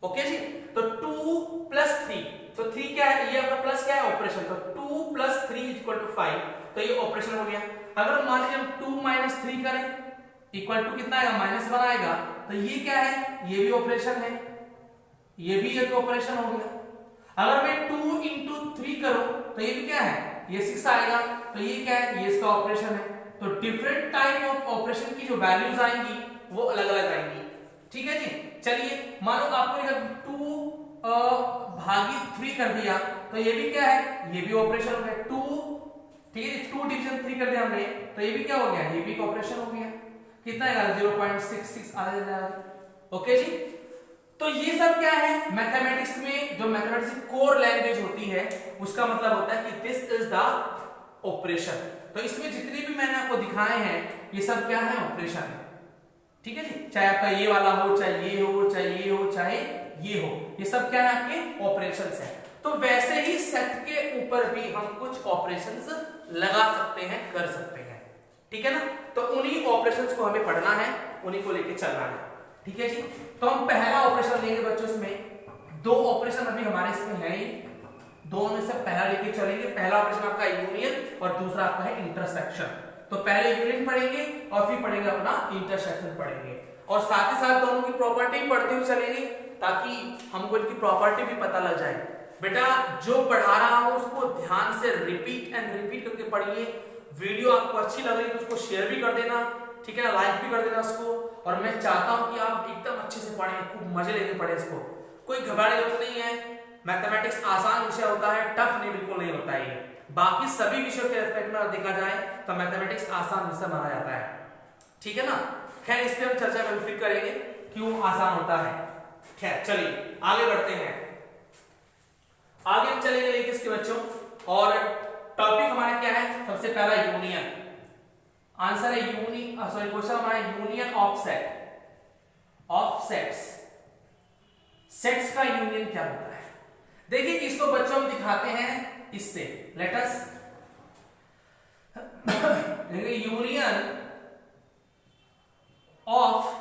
ओके जी। तो 2 + 3, तो 3 क्या है, ये आपका प्लस क्या है, ऑपरेशन। तो 2 + 3 = 5, तो ये ऑपरेशन हो गया। अगर मान लीजिए हम 2 - 3 करें, इक्वल टू कितना आएगा, -1 आएगा, तो ये क्या है, ये भी ऑपरेशन है, ये भी एक ऑपरेशन हो गया। अगर मैं 2 × 3 करूं, तो ये भी क्या है, ये 6 आएगा, तो ये क्या है, ये इसका ऑपरेशन है। तो डिफरेंट टाइप ऑफ ऑपरेशन की जो वैल्यूज आएंगी वो अलग अलग आएंगी। ठीक है जी। चलिए, मान लो आपको 2 भागित 3 कर दिया, तो ये भी क्या है, ये भी ऑपरेशन हो गया। 2, ठीक है, 2 डिवीजन 3 कर दिया हमने, तो ये भी क्या हो गया, ये भी एक ऑपरेशन हो गया। कितना आएगा, 0.66 आ जाएगा। ओके जी। तो ये सब क्या है, मैथमेटिक्स में जो मैथमेटिक्स की कोर लैंग्वेज होती है, उसका मतलब होता है कि दिस इज द ऑपरेशन। तो इसमें जितने भी मैंने आपको दिखाए हैं, ये सब क्या है, ऑपरेशन है। ठीक है जी। चाहे आपका ये वाला हो, चाहे ये हो, चाहे ये हो, चाहे ये हो, ये सब क्या है, आपके ऑपरेशंस है। तो वैसे ही सेट के ऊपर भी हम कुछ ऑपरेशंस लगा सकते हैं, कर सकते हैं। ठीक है ना। तो उन्हीं ऑपरेशंस को हमें पढ़ना है, उन्हीं को लेके चलना है। ठीक है जी। तो हम पहला ऑपरेशन लेंगे बच्चों, इसमें 2 ऑपरेशन अभी हमारे इसमें है ही, दो में से पहला लेके चलेंगे। पहला ऑपरेशन आपका यूनियन और दूसरा आपका है इंटरसेक्शन। तो पहले यूनियन पढ़ेंगे और फिर पढ़ेंगे अपना इंटरसेक्शन पढ़ेंगे, और साथ ही साथ दोनों की प्रॉपर्टी पढ़ते हुए चलेंगे, ताकि हमको इनकी प्रॉपर्टी भी पता लग जाए। बेटा जो पढ़ा रहा हूं उसको ध्यान से रिपीट एंड रिपीट करके पढ़िए। वीडियो आपको अच्छी लग रही है तो उसको शेयर भी कर देना, ठीक है ना, लाइक भी कर देना उसको। और मैं चाहता हूं कि आप एकदम अच्छे से पढ़ें, खूब मजे लेके पढ़ें इसको। कोई घबराने की जरूरत नहीं है। मैथमेटिक्स आसान विषय होता है, टफ नहीं, बिल्कुल नहीं होता है। बाकी सभी विषयों के रेस्पेक्ट में देखा जाए तो मैथमेटिक्स आसान विषय माना जाता है। ठीक है ना। खैर, इस पे हम चर्चा कभी फिर करेंगे, क्यों आसान होता है। खैर चलिए आगे बढ़ते हैं। आगे हम चलेंगे लेकिन इसके बच्चों, और टॉपिक हमारा क्या है, सबसे पहला यूनियन। आंसर है क्वेश्चन हमारा union of set, of sets. Sets का यूनियन क्या होता है। देखिए इसको बच्चों हम दिखाते हैं इससे, let us union of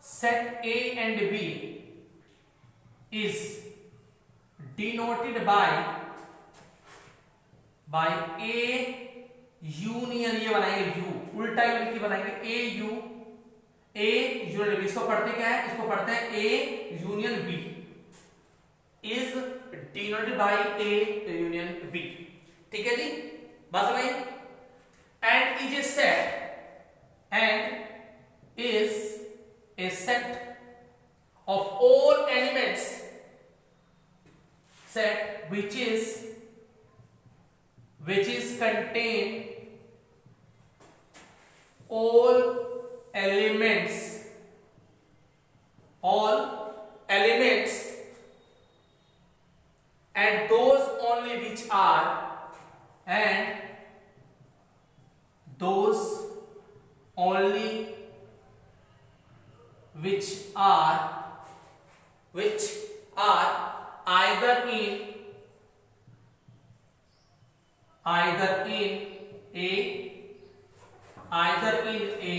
set A and B is denoted by A union, ये बनाएंगे U, उल्टा यूनियन की बनाएंगे A यूनियन B। इसको पढ़ते क्या है, इसको पढ़ते हैं A union B is denoted by A union B। ठीक है जी, बात समझ। and is a set and is a set of all elements, set which is contain all elements and those only which are either either in A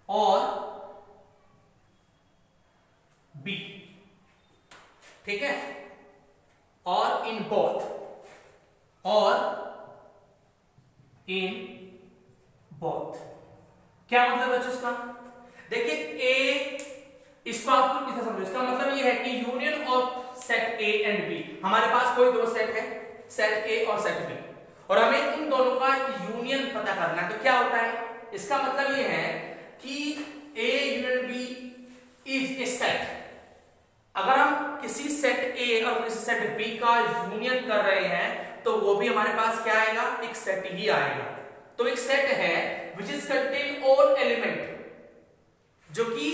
और B, ठीक है, और in both, और इन बोथ। क्या मतलब है इसका? देखिए ए, इसको आप कितना समझो, इसका मतलब ये है कि union of set A and B, हमारे पास कोई दो सेट है, सेट ए और सेट बी, और हमें इन दोनों का यूनियन पता करना है। तो क्या होता है, इसका मतलब ये है कि A union B is a set. अगर हम किसी सेट ए और किसी सेट बी का यूनियन कर रहे हैं तो वो भी हमारे पास क्या आएगा, एक सेट ही आएगा। तो एक सेट है which is contain all element, जो कि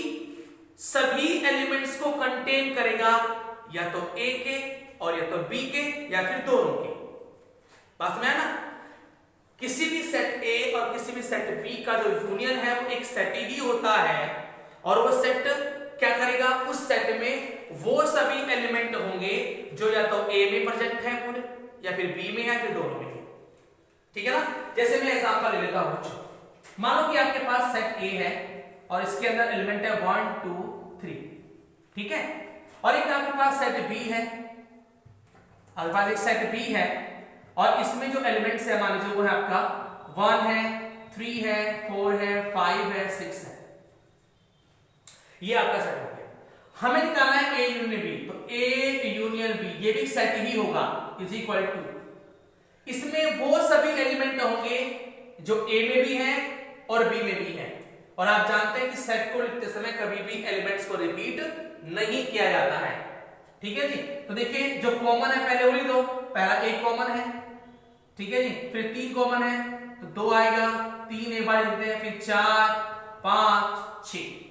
सभी एलिमेंट्स को कंटेन करेगा, या तो ए के और या तो बी के या फिर दोनों के। बात में है ना, किसी भी सेट ए और किसी भी सेट बी का जो यूनियन है वो एक सेट ही होता है, और वो सेट क्या करेगा, उस सेट में वो सभी एलिमेंट होंगे जो या तो ए में प्रेजेंट है पूरे, या फिर बी में है, फिर दोनों में। ठीक है ना, जैसे मैं एग्जांपल ले लेता हूं, मानो कि आपके पास सेट ए है और इसके अंदर एलिमेंट है 1 2 3, ठीक है, और एक आपके पास सेट बी है, आपके पास एक सेट बी है, और इसमें जो एलिमेंट्स है मान लीजिए वो है आपका 1 है, 3 है, 4 है, 5 है, 6 है, ये आपका सेट हो गया। हमें निकालना है ए यूनियन बी, तो ए यूनियन बी ये भी सेट ही होगा, इज इक्वल टू, इसमें वो सभी एलिमेंट होंगे जो ए में भी हैं और बी में भी हैं, और आप जानते हैं कि सेट को लिखते समय कभी भी एलिमेंट्स को रिपीट नहीं किया जाता है। ठीक है जी, तो देखिए जो कॉमन है पहले वो लिख दो, पहला एक कॉमन है, ठीक है जी, फिर 3 कॉमन है तो 2 आएगा, 3 एक बार लिखते हैं, फिर 4 5 6।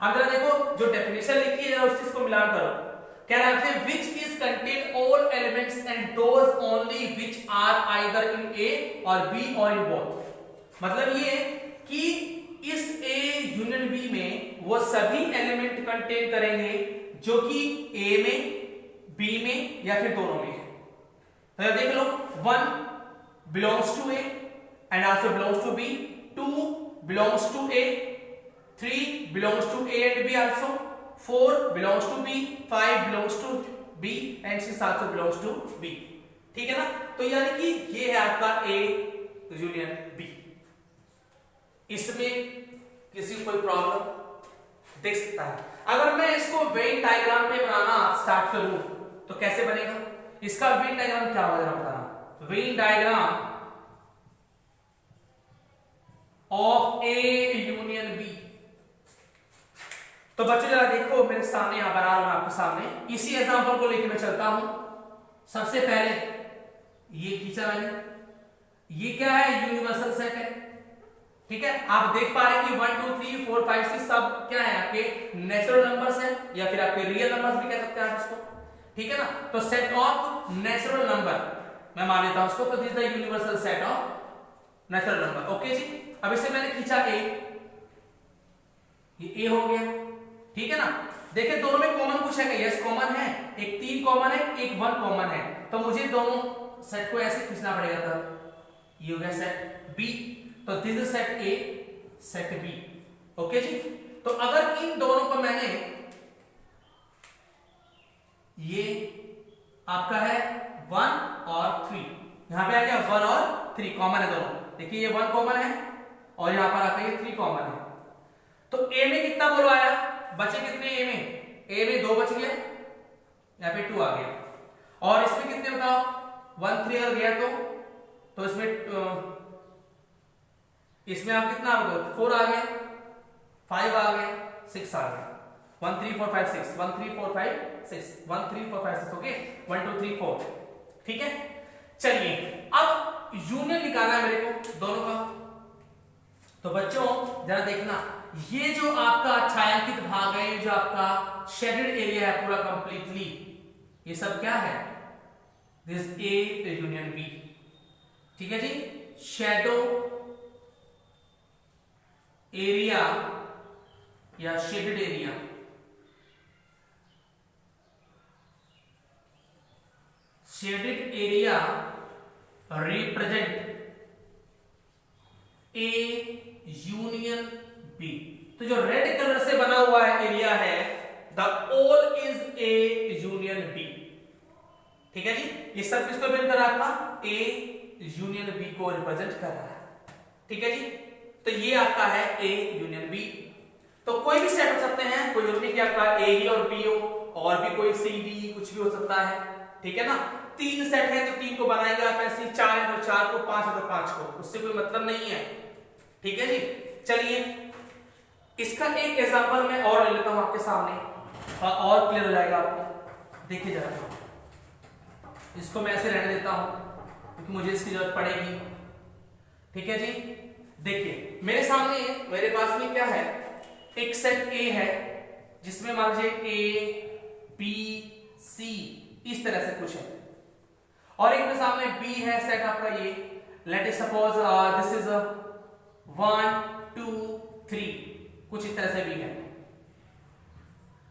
अब जरा देखो जो डेफिनेशन लिखी है उस चीज को मिलान करो, क्या नाम है, which is contain all elements and those only which are either in A और बी और इन बोथ। मतलब ये कि इस ए यूनियन बी में वो सभी एलिमेंट कंटेन करेंगे जो कि ए में, बी में या फिर दोनों में है। तो देख लो, 1 belongs to A and also belongs to B, 2 belongs to A, 3 belongs to A and B also, 4 belongs to B, 5 belongs to B and 6 also belongs to B। ठीक है ना, तो यानी कि ये है आपका A यूनियन B। इसमें किसी को कोई प्रॉब्लम देख सकता है? अगर मैं इसको वेन डायग्राम में बनाना स्टार्ट करूं तो कैसे बनेगा, इसका वेन डायग्राम क्या होगा बताना। Venn diagram of A union B, तो बच्चों जरा देखो मेरे सामने, यहां बना रहा हूं आपके सामने, इसी एग्जांपल को लेकर मैं चलता हूं। सबसे पहले ये खींचा मैंने, ये क्या है, यूनिवर्सल सेट है, ठीक है, आप देख पा रहे हैं कि 1 2 3 4 5 6 सब क्या है, आपके नेचुरल नंबर्स हैं या फिर आपके रियल नंबर्स भी कह सकते हैं आप इसको, ठीक है ना। तो सेट ऑफ नेचुरल नंबर मैं मान लेता हूं उसको, तो this is the universal set of natural number. Okay जी, अब इसे मैंने खींचा ए, ये ए हो गया, ठीक है ना। देखिए दोनों में कॉमन कुछ है, यस कॉमन है, एक 3 कॉमन है, एक 1 कॉमन है, तो मुझे दोनों सेट को ऐसे खींचना पड़ेगा, तब ये हो गया सेट बी, तो this is set A, set B. Okay जी, तो अगर इन दोनों को मैंने, ये आपका है 1 और 3, यहां पे आ गया 1 और 3 कॉमन है दोनों, देखिए ये 1 कॉमन है और यहां पर आपका ये 3 कॉमन है, तो ए में कितना बोलो आया, बचे कितने ए में, ए में 2 बच गया, यहां पे 2 आ गया, और इसमें कितने बताओ, 1 3 अगर गया तो इसमें आप कितना बताओ, 4 आ गया, 5 आ गया, 6 आ गया, 1 3 4 5 6, 1 3 4 5 6, 1 3 4 5 6, ओके 1 2 3 4, ठीक है। चलिए अब यूनियन निकालना है मेरे को दोनों का, तो बच्चों जरा देखना, ये जो आपका छायांकित भाग है, ये जो आपका शेडेड एरिया है पूरा कंप्लीटली, ये सब क्या है, दिस ए यूनियन बी, ठीक है जी। शैडो एरिया या shaded area, shaded area represent A union B. तो जो रेड कलर से बना हुआ है एरिया है, the all is A union B. ठीक है जी, ये सब किसको रिप्रेजेंट कर रहा है आपका? ए यूनियन बी को रिप्रेजेंट कर रहा है। ठीक है जी, तो ये आपका है ए यूनियन बी। तो कोई भी सेट हो सकते हैं, कोई जरूरी कि आपका ए ही और बी हो, और भी कोई सी डी कुछ भी हो सकता है। ठीक है ना, तीन सेट है तो तीन को बनाएगा आप ऐसे, चार है तो चार को, पांच है तो पांच को, उससे कोई मतलब नहीं है। ठीक है जी, चलिए इसका एक एग्जांपल मैं और ले लेता हूं आपके सामने और क्लियर हो जाएगा आपको। देखिए जरा, इसको मैं ऐसे रहने देता हूं क्योंकि मुझे इसकी जरूरत पड़ेगी। ठीक है जी, देखिए मेरे सामने मेरे पास में क्या है, एक सेट ए है जिसमें मान लीजिए ए बी सी इस तरह से कुछ है, और एक मेरे सामने बी है सेट आपका ये, late us suppose this is 1 2 3, कुछ इस तरह से भी है,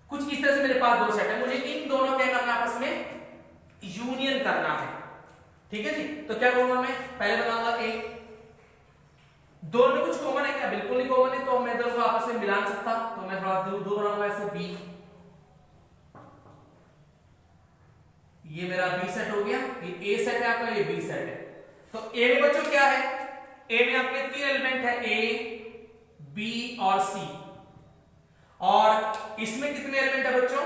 कुछ इस तरह से मेरे पास दो सेट है। मुझे इन दोनों क्या करना है, आपस में यूनियन करना है। ठीक है जी, तो क्या करूंगा मैं, पहले बनाऊंगा ए, दोनों में कुछ कॉमन है क्या? बिल्कुल नहीं कॉमन है, तो मैं दोनों को आपस में मिला नहीं सकता, तो मैं थोड़ा दूर बनाऊंगा ऐसे बी, ये मेरा बी सेट हो गया, ये ए सेट है आपका, ये बी सेट है। तो ए में बच्चों क्या है, ए में आपके तीन एलिमेंट है, ए बी और सी, और इसमें कितने एलिमेंट है बच्चों?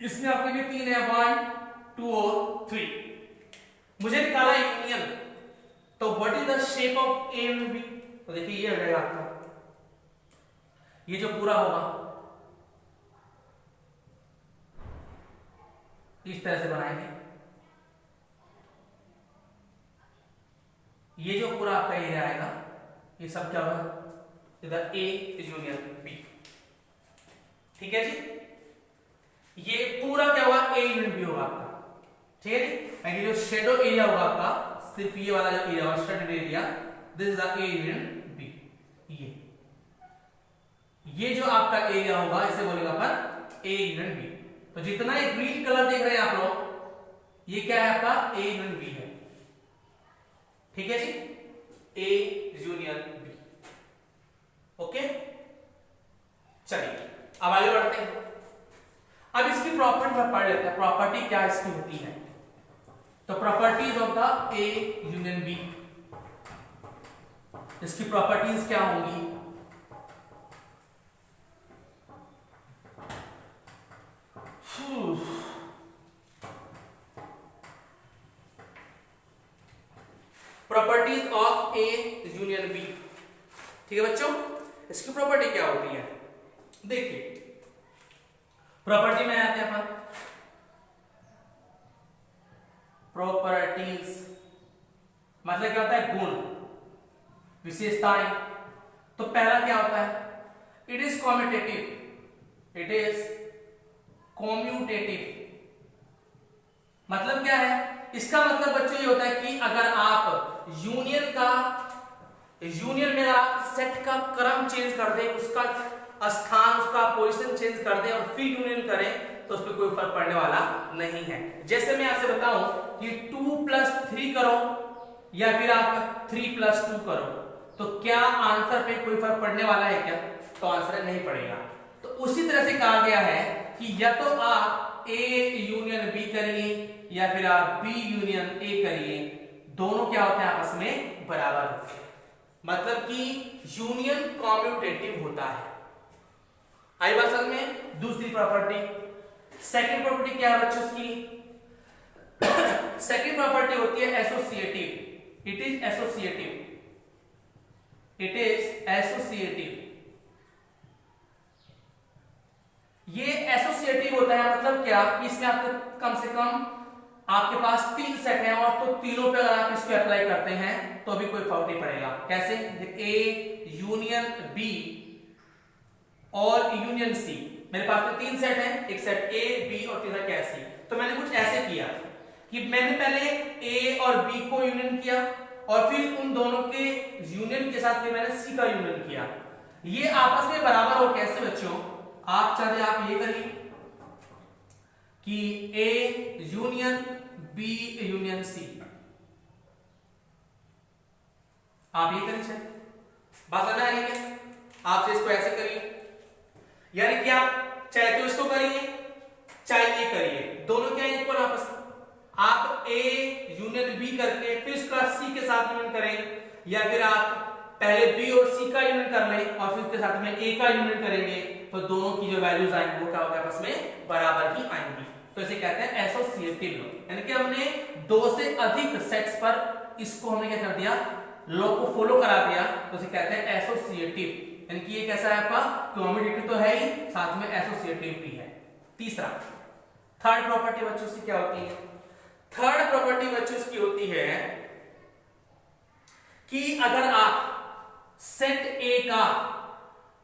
इसमें आपके भी तीन है, 1 2 और 3। मुझे निकाला यूनियन, तो what is the shape of A and B? तो देखिए ये हो जाएगा आपका, ये जो पूरा होगा इस तरह से बनाएंगे, ये जो पूरा आपका एरिया आएगा ये सब क्या होगा, इधर ए यूनियन बी। ठीक है जी, ये पूरा क्या होगा, ए यूनियन बी होगा आपका। ठीक है जी, ये जो शेडो एरिया होगा आपका, सिर्फ ये वाला जो एरिया होगा shaded area, this is the A union B. ये जो आपका एरिया होगा इसे बोलेगा अपन ए यूनियन बी। तो जितना ये ग्रीन कलर देख रहे हैं आप लोग, ये क्या है आपका ए यूनियन बी है। ठीक है जी, ए यूनियन बी। ओके, चलिए अब आगे बढ़ते हैं। अब इसकी प्रॉपर्टी पर पढ़ लेते हैं, प्रॉपर्टी क्या इसकी होती है। तो properties of the A union B, इसकी प्रॉपर्टीज क्या होंगी? Properties of A union B. ठीक है बच्चों, इसकी प्रॉपर्टी क्या होती है? देखिए प्रॉपर्टी में आते हैं अपन, प्रॉपर्टीज मतलब क्या होता है, गुण, विशेषताएं। तो पहला क्या होता है, it is commutative, it is commutative. मतलब क्या है, इसका मतलब बच्चों ये होता है कि अगर आप यूनियन में आप सेट का क्रम चेंज कर दें, उसका स्थान, उसका पोजीशन चेंज कर दें और फिर यूनियन करें, तो उस पर कोई फर्क पड़ने वाला नहीं है। जैसे मैं आपसे बताऊं कि 2 + 3 करो या फिर आप 3 + 2 करो, तो क्या आंसर पे कोई फर्क पड़ने वाला है क्या? तो आंसर नहीं पड़ेगा। तो उसी तरह से कहा गया है कि या तो आप ए यूनियन बी करिए या फिर आप बी यूनियन ए करिए, दोनों क्या होते हैं, आपस में बराबर होते हैं। मतलब कि यूनियन कॉम्यूटेटिव होता है। आई बात समझ में? दूसरी प्रॉपर्टी, सेकंड प्रॉपर्टी क्या है बच्चों इसकी? सेकंड प्रॉपर्टी होती है associative. It is associative, it is associative. ये एसोसिएटिव होता है मतलब क्या, इसमें आपको कम से कम आपके पास 3 सेट हैं और तो तीनों पे अगर आप इसको अप्लाई करते हैं तो भी कोई फर्क नहीं पड़ेगा। कैसे? ए यूनियन बी और यूनियन सी, मेरे पास में 3 सेट हैं, एक सेट ए बी और तीसरा क्या सी। तो मैंने कुछ ऐसे किया कि मैंने पहले ए और बी को यूनियन किया और फिर उन दोनों के यूनियन के साथ में मैंने सी का यूनियन किया। ये आपस में बराबर हो। कैसे बच्चों? आप चाहे आप ये करिए कि A union B union C, आप ये करिए, बात समझ आ रही है? आप इसको ऐसे करिए, यानी कि आप चाहे तो इसको करिए चाहे ये करिए, दोनों क्या इक्वल आपस में। आप A यूनियन B करके फिर उसका C के साथ यूनियन करें, या फिर आप पहले B और C का यूनियन कर लें और फिर उसके साथ में A का यूनियन करेंगे, तो दोनों की जो वैल्यूज आएंगी वो क्या होगा, आपस में बराबर ही आएंगी। तो इसे कहते हैं एसोसिएटिव लॉ, यानी कि हमने दो से अधिक सेट्स पर इसको हमने क्या कर दिया, लॉ को फॉलो करा दिया, तो इसे कहते हैं एसोसिएटिव। यानी कि ये कैसा है आपका, कम्यूटेटिव तो है ही, साथ में एसोसिएटिव भी है। तीसरा, थर्ड प्रॉपर्टी बच्चों से क्या होती है? थर्ड प्रॉपर्टी बच्चों की होती है कि अगर आप सेट ए का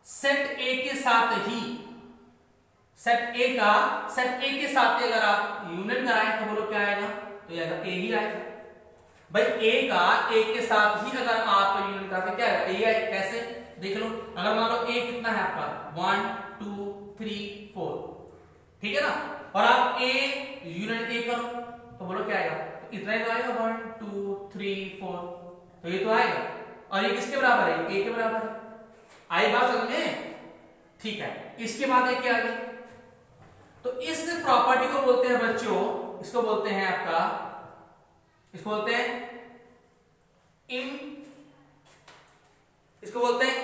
सेट ए के साथ ही सेट ए के साथ अगर आप यूनियन कराएं तो बोलो क्या आएगा, तो ये आएगा ए ही आएगा। भाई ए का ए के साथ ही अगर आप यूनियन कराते क्या आएगा, ए आएगा। कैसे, देख लो, अगर मान लो ए कितना है आपका 1 2 3 4, ठीक है ना, और आप ए यूनियन ए करो तो बोलो क्या आएगा, तो इतना ही तो आएगा 1 2 3 4, तो ये तो आएगा। और ये किसके बराबर है, ए के बराबर है। आई बात समझ में? ठीक है, इसके बाद एक क्या आ गया, तो इस प्रॉपर्टी को बोलते हैं बच्चों, इसको बोलते हैं आपका, इसको बोलते हैं इसको बोलते हैं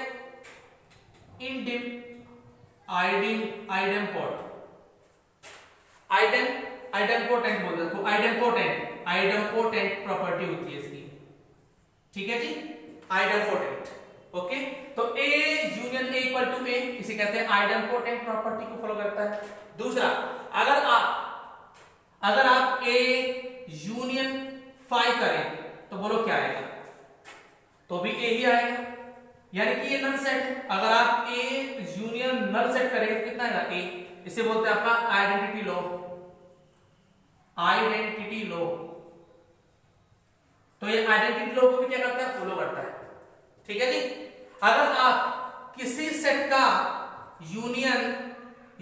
आइडेम्पोटेंट बोलते हैं, आइडेम्पोटेंट प्रॉपर्टी होती है इसकी, ठीक है जी, आइडेम्पोटेंट। ओके, तो A union A equal to A, इसे कहते हैं आइडेम्पोटेंट प्रॉपर्टी को फॉलो करता है। दूसरा, अगर आप A यूनियन फाई करें तो बोलो क्या आएगा, तो भी A ही आएगा, यानी कि ये नल सेट है। अगर आप A यूनियन नल सेट करेंगे तो कितना आएगा, A। इसे बोलते हैं आपका आइडेंटिटी लॉ, आइडेंटिटी लॉ। तो ये आइडेंटिटी लॉ को भी क्या करता है, फॉलो करता है, ठीक है जी। अगर आप किसी सेट का यूनियन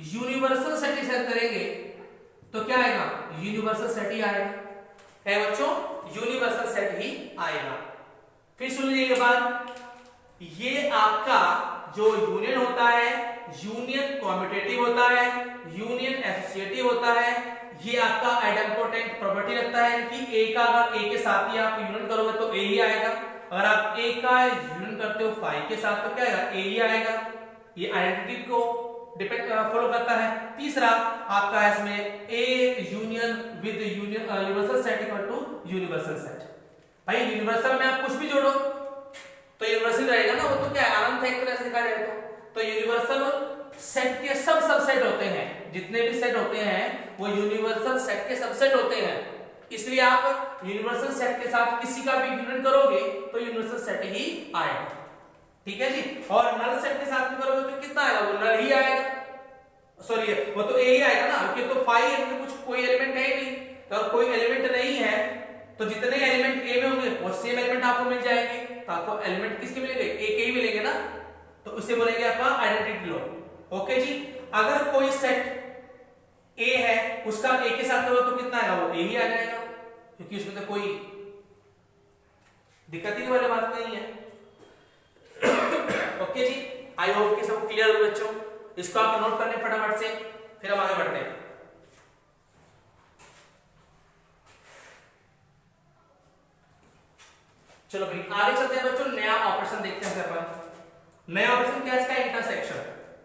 यूनिवर्सल सेट ही सेट करेंगे तो क्या आएगा, यूनिवर्सल सेट ही आएगा, है बच्चों, यूनिवर्सल सेट ही आएगा। फिर सुन लीजिए ये बात, ये आपका जो यूनियन होता है, यूनियन कम्यूटेटिव होता है, यूनियन एसोसिएटिव होता है, ये आपका आइडेम्पोटेंट प्रॉपर्टी रखता है कि ए का अगर ए के साथ ही आप यूनियन करोगे तो ए ही आएगा। अगर आप ए का यूनियन करते हो फाई के साथ तो क्या आएगा, ए ही आएगा। ये आइडेंटिटी को डिपेंड फॉलो करता है। तीसरा आपका है इसमें A union with universal set equal to universal set. भाई यूनिवर्सल में आप कुछ भी जोड़ो तो यूनिवर्सल रहेगा ना, वो तो क्या है, अनंत है एक तरह से देखा जाए तो यूनिवर्सल सेट के सब सबसेट होते हैं, जितने भी सेट होते हैं वो यूनिवर्सल सेट के सबसेट होते हैं। इसलिए आप यूनिवर्सल सेट के साथ किसी का भी यूनियन करोगे तो यूनिवर्सल सेट ही आएगा, ठीक है जी। और नल सेट के साथ भी करोगे तो कितना आएगा, वो नल ही आएगा, सॉरी वो तो ए ही आएगा ना, क्योंकि तो फाई में कुछ कोई एलिमेंट है ही नहीं, तो कोई एलिमेंट नहीं है तो जितने एलिमेंट ए में होंगे वो सेम एलिमेंट आपको मिल जाएंगे, तो आपको एलिमेंट किसके मिलेंगे, ए के ही मिलेंगे ना, तो उसे बोलेंगे आपका आइडेंटिटी लॉ। ओके जी, अगर कोई सेट ए है उसका ए के साथ करो तो कितना आएगा, वो ए ही आ जाएगा, क्योंकि उसमें तो कोई दिक्कत ही वाली बात नहीं है। ओके जी, आई होप कि सब क्लियर हो बच्चों, इसको आप नोट करने फटाफट से, फिर हम आगे बढ़ते हैं। चलो भाई आगे चलते हैं बच्चों, नया ऑपरेशन देखते हैं अपन। नया ऑपरेशन क्या है इसका, इंटरसेक्शन।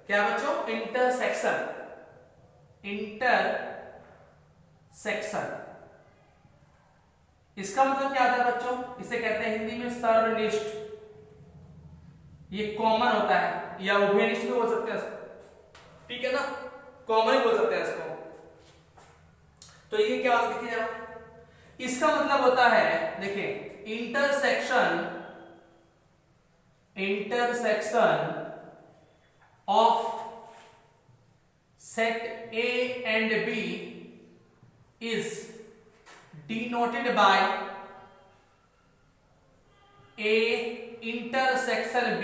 क्या बच्चों, इंटरसेक्शन, इंटरसेक्शन। इसका मतलब क्या होता है बच्चों, इसे कहते हैं हिंदी में सर्वनिष्ठ। ये कॉमन होता है या उभयनिष्ठ भी बोल सकते हैं इसको, ठीक है ना, कॉमन ही बोल सकते हैं इसको। तो ये क्या होता है देखिए जरा, इसका मतलब होता है, देखिए intersection of set A and B is denoted by A intersection B।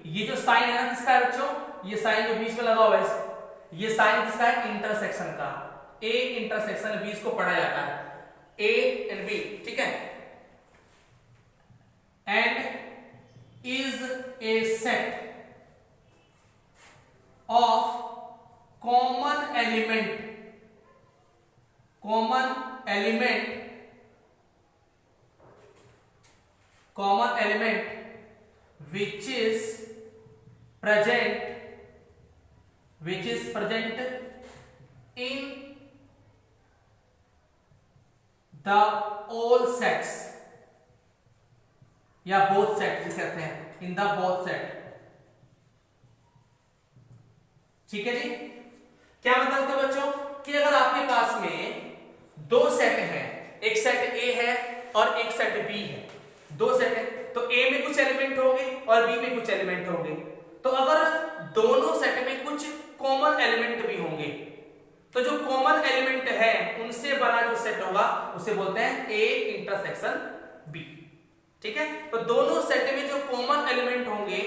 ये जो साइन है ना किसका है बच्चों, ये साइन जो बीच में लगा हुआ है, ये साइन किसका है, इंटरसेक्शन का। A इंटरसेक्शन B इसको पढ़ा जाता है, A and B, ठीक है। And is a set of common element which is present in the all sets या both set जिसे कहते हैं, in the both set। ठीक है जी। क्या मतलब है बच्चों कि अगर आपके पास में दो सेट हैं, एक सेट ए है और एक सेट बी है, दो सेट है, तो ए में कुछ एलिमेंट होंगे और बी में कुछ एलिमेंट होंगे। तो अगर दोनों सेट में कुछ कॉमन एलिमेंट भी होंगे तो जो कॉमन एलिमेंट है उनसे बना जो सेट होगा उसे बोलते हैं ए इंटरसेक्शन बी। ठीक है, तो दोनों सेट में जो कॉमन एलिमेंट होंगे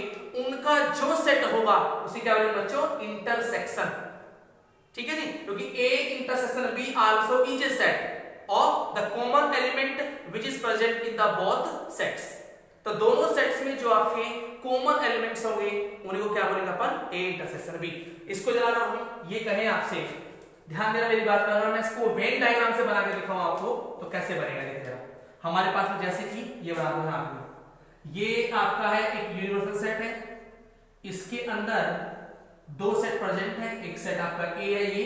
उनका जो सेट होगा उसे क्या बोलेंगे बच्चों, इंटरसेक्शन। ठीक है जी, क्योंकि ए intersection be also is a set of the common element which is present in the both sets. तो दोनों सेट्स में जो आपके कॉमन एलिमेंट्स होंगे उन्हीं को क्या बोलेंगे अपन, ए इंटरसेक्शन बी। इसको जरा अगर हम ये कहें आपसे, ध्यान देना मेरी बात पर, अगर मैं इसको वेन डायग्राम से बना के दिखाऊं आपको तो कैसे बनेगा देखिए जरा। हमारे पास में जैसे कि ये बना दो आपको, ये आपका है एक यूनिवर्सल सेट है, इसके अंदर दो सेट प्रेजेंट है, एक सेट आपका ए है ये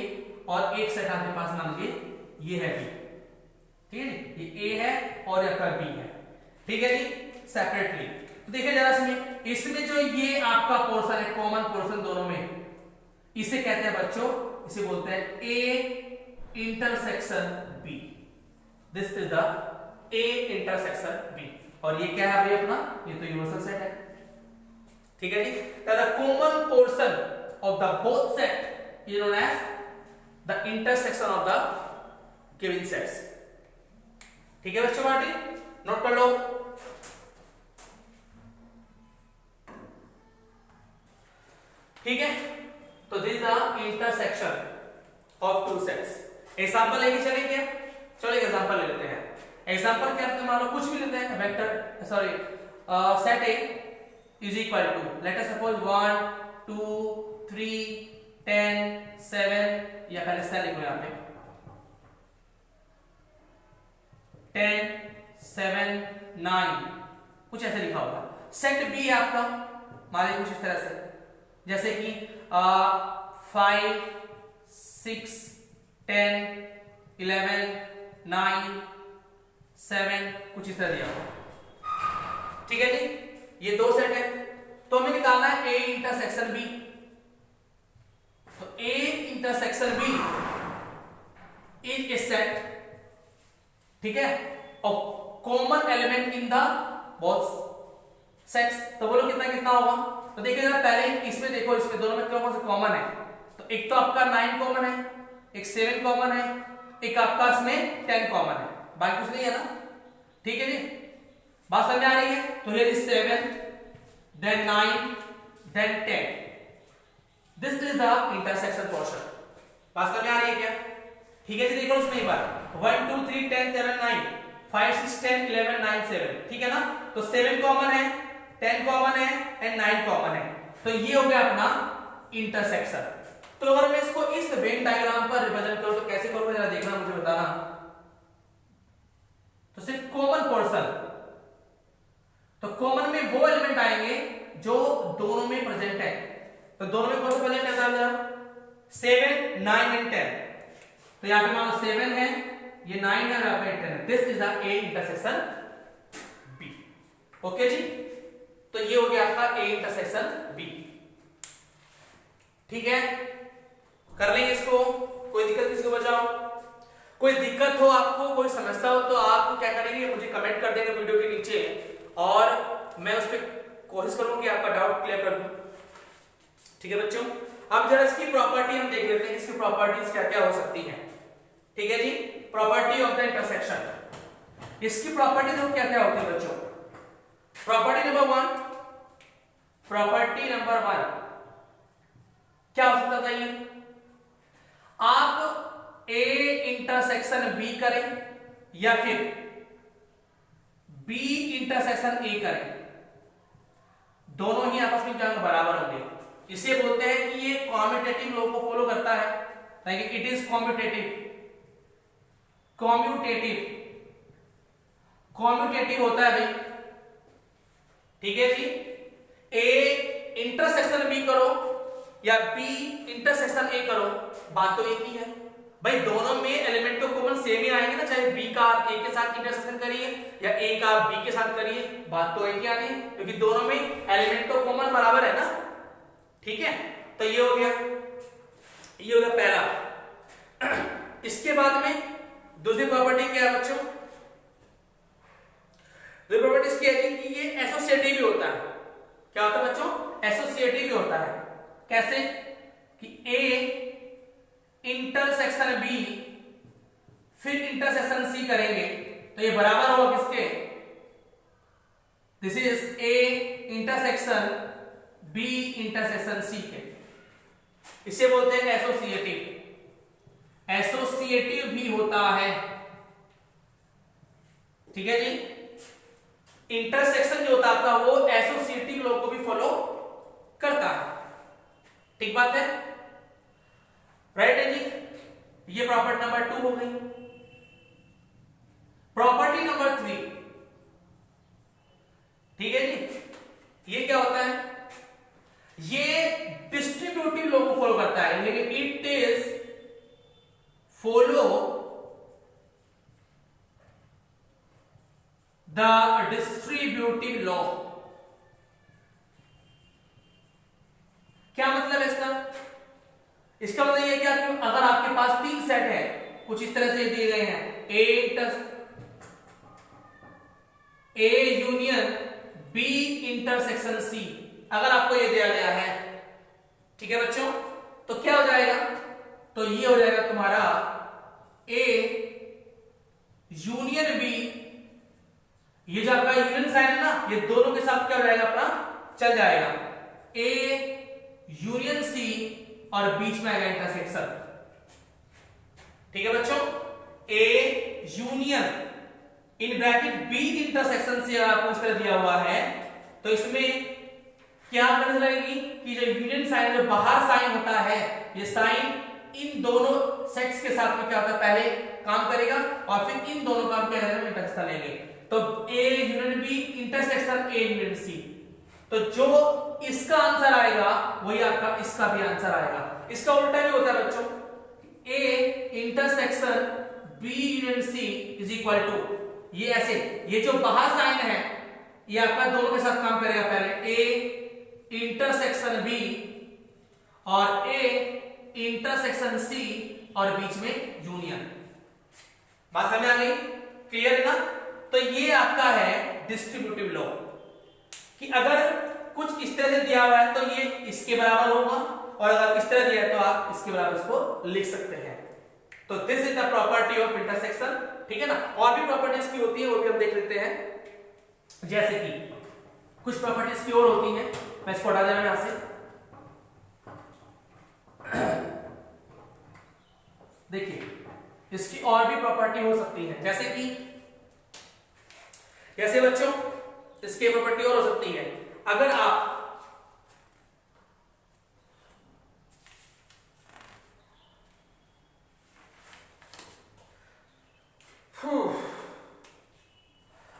और एक सेट आपके पास मान लीजिए ये है बी। ठीक है जी, ये ए है और आपका बी है। ठीक है जी, सेपरेटली। तो देखिए जरा इसमें जो ये आपका पोर्शन है, कॉमन पोर्शन दोनों में, इसे कहते हैं बच्चों, इसे बोलते हैं A intersection B. This is the A intersection B. और ये क्या है भाई अपना, ये तो यूनिवर्सल सेट है। ठीक है जी, the common portion of the both set is known as the intersection of the given sets. ठीक है बच्चों, बाटी नोट कर लो। ठीक है, तो this is the intersection of two sets. Example लेके चलेंगे, चलो एग्जांपल ले लेते हैं। एग्जांपल क्या है, मान लो कुछ भी लेते हैं, vector sorry set A is equal to, let us suppose 1 2 3 10 7, या पहले सेल लिखो यहां पे 10 7 9, कुछ ऐसे लिखा होगा। सेट बी है आपका, मान लीजिए कुछ इस तरह से, जैसे कि 5 6 10 11 9 7, कुछ इस तरह दिया हुआ। ठीक है जी, ये दो सेट है, तो हमें निकालना है ए इंटरसेक्शन बी। तो A intersection B is a set, ठीक है, of common element in the both sets. तो बोलो कितना कितना होगा। तो देखिए जरा पहले इसमें देखो, इसमें दोनों में कौन सा कॉमन है। तो एक तो आपका 9 कॉमन है, एक 7 कॉमन है, एक आपका इसमें 10 कॉमन है, बाकी कुछ नहीं है ना। ठीक है जी, बात समझ आ रही है। तो here is 7 then 9 then 10, this is the intersection portion. बात समझ आ रही है क्या। ठीक है जी, देखो उसमें एक बार 1 2 3 10 7 9 5 6 10 11 9 7, ठीक है ना। तो 7 कॉमन है, 10 कॉमन है एंड 9 कॉमन है। तो ये हो गया अपना इंटरसेक्शन। तो अगर मैं इसको इस वेन डायग्राम पर रिप्रेजेंट करूं तो कैसे करूंगा जरा देखना, मुझे बताना। तो सिर्फ कॉमन पोर्शन, तो कॉमन में वो एलिमेंट आएंगे जो दोनों में प्रेजेंट है। तो दोनों में कौन सा प्रेजेंट है जरा 7 9 एंड 10। तो यहां पे मान लो 7 है, ये 9 है और यहां पे 10 है। This is the A intersection B. Okay जी, तो ये हो गया आपका ए इंटरसेक्शन बी। ठीक है, कर लेंगे इसको। कोई दिक्कत किसी को बचाओ, कोई दिक्कत हो आपको, कोई समस्या हो तो आप क्या करेंगे, मुझे कमेंट कर देंगे वीडियो के नीचे और मैं उस पर कोशिश करूंगा कि आपका डाउट क्लियर कर दूं। ठीक है बच्चों, अब जरा इसकी प्रॉपर्टी हम देख लेते हैं, इसकी प्रॉपर्टीज क्या क्या हो सकती हैं। ठीक है जी, प्रॉपर्टी ऑफ द इंटरसेक्शन। इसकी प्रॉपर्टी देखो क्या क्या होती है बच्चों। प्रॉपर्टी नंबर 1, प्रॉपर्टी नंबर 1 क्या हो सकता था, ये आप ए इंटरसेक्शन बी करें या फिर बी इंटरसेक्शन ए करें, दोनों ही आपस में क्या होंगे, बराबर होंगे। इसे बोलते हैं कि ये कॉम्यूटेटिव लॉ को फॉलो करता है, like it is commutative. Commutative commutative होता है भाई, ठीक है जी। ए इंटरसेक्शन बी करो या बी इंटरसेक्शन ए करो, बात तो एक ही है भाई। दोनों में एलिमेंट तो कॉमन सेम ही आएंगे ना, चाहे बी का आप ए के साथ इंटरसेक्शन करिए या ए का आप बी के साथ करिए, बात तो एक ही आनी है, क्योंकि दोनों में एलिमेंट तो कॉमन बराबर है ना, ठीक है। तो ये हो गया, ये हो गया पहला। इसके बाद में दूसरी प्रॉपर्टी क्या है बच्चों, दूसरी प्रॉपर्टी इसकी है कि ये एसोसिएटिव भी होता है। क्या होता है बच्चों, एसोसिएटिव भी होता है। कैसे कि ए इंटरसेक्शन बी फिर इंटरसेक्शन सी करेंगे तो ये बराबर होगा किसके, this is A intersection B intersection C के। इसे बोलते हैं एसोसिएटिव। एसोसिएटिव भी होता है, ठीक है जी। इंटरसेक्शन जो होता है आपका वो एसोसिएटिव लॉ को भी फॉलो करता है, ठीक बात है, राइट है जी। ये प्रॉपर्टी नंबर 2 हो गई। प्रॉपर्टी नंबर 3, ठीक है जी। ये क्या होता है, ये डिस्ट्रीब्यूटिव लॉ को फॉलो करता है, लेकिन it is follow the distributive law. क्या मतलब है इसका, इसका मतलब ये क्या कि अगर आपके पास 3 सेट है, कुछ इस तरह से दिए गए हैं, A union B intersection C, अगर आपको ये दिया गया है, ठीक है बच्चों, तो क्या हो जाएगा, तो ये हो जाएगा तुम्हारा ए यूनियन बी, ये जो आपका यूनियन साइन है ना, ये दोनों के साथ क्या हो जाएगा अपना, चल जाएगा, ए यूनियन सी और बीच में आएगा इंटरसेक्शन, ठीक है बच्चों। A union in bracket B intersection से आपको इस तरह दिया हुआ है, तो इसमें क्या करने लगेगी कि जो यूनियन साइन, जो बाहर साइन होता है, ये साइन इन दोनों सेट्स के साथ में क्या होता है, पहले काम करेगा और फिर इन दोनों काम क्या करेगा, इंटरसेक्शन लेंगे। तो A union B intersection A union C, तो जो इसका आंसर आएगा वही आपका इसका भी आंसर आएगा। इसका उल्टा भी होता है बच्चों, A intersection B union C is equal to, ये ऐसे, ये जो बाहर साइन है ये आपका दोनों के साथ काम करेगा, पहले ए इंटरसेक्शन बी और ए इंटरसेक्शन सी और बीच में यूनियन। बात समझ आ गई, क्लियर है ना। तो ये आपका है डिस्ट्रीब्यूटिव लॉ, कि अगर कुछ इस तरह से दिया हुआ है तो ये इसके बराबर होगा, और अगर इस तरह दिया है तो आप इसके बराबर इसको लिख सकते हैं। तो this is the property of intersection, ठीक है ना। और भी प्रॉपर्टीज की होती है, वो भी हम देख लेते हैं, जैसे कि कुछ प्रॉपर्टीज की और होती हैं, मैं इसको हटा दे रहा हूं यहां से। देखिए इसकी और भी प्रॉपर्टी हो सकती है, जैसे कि कैसे बच्चों, इसकी प्रॉपर्टी और हो सकती है, अगर आप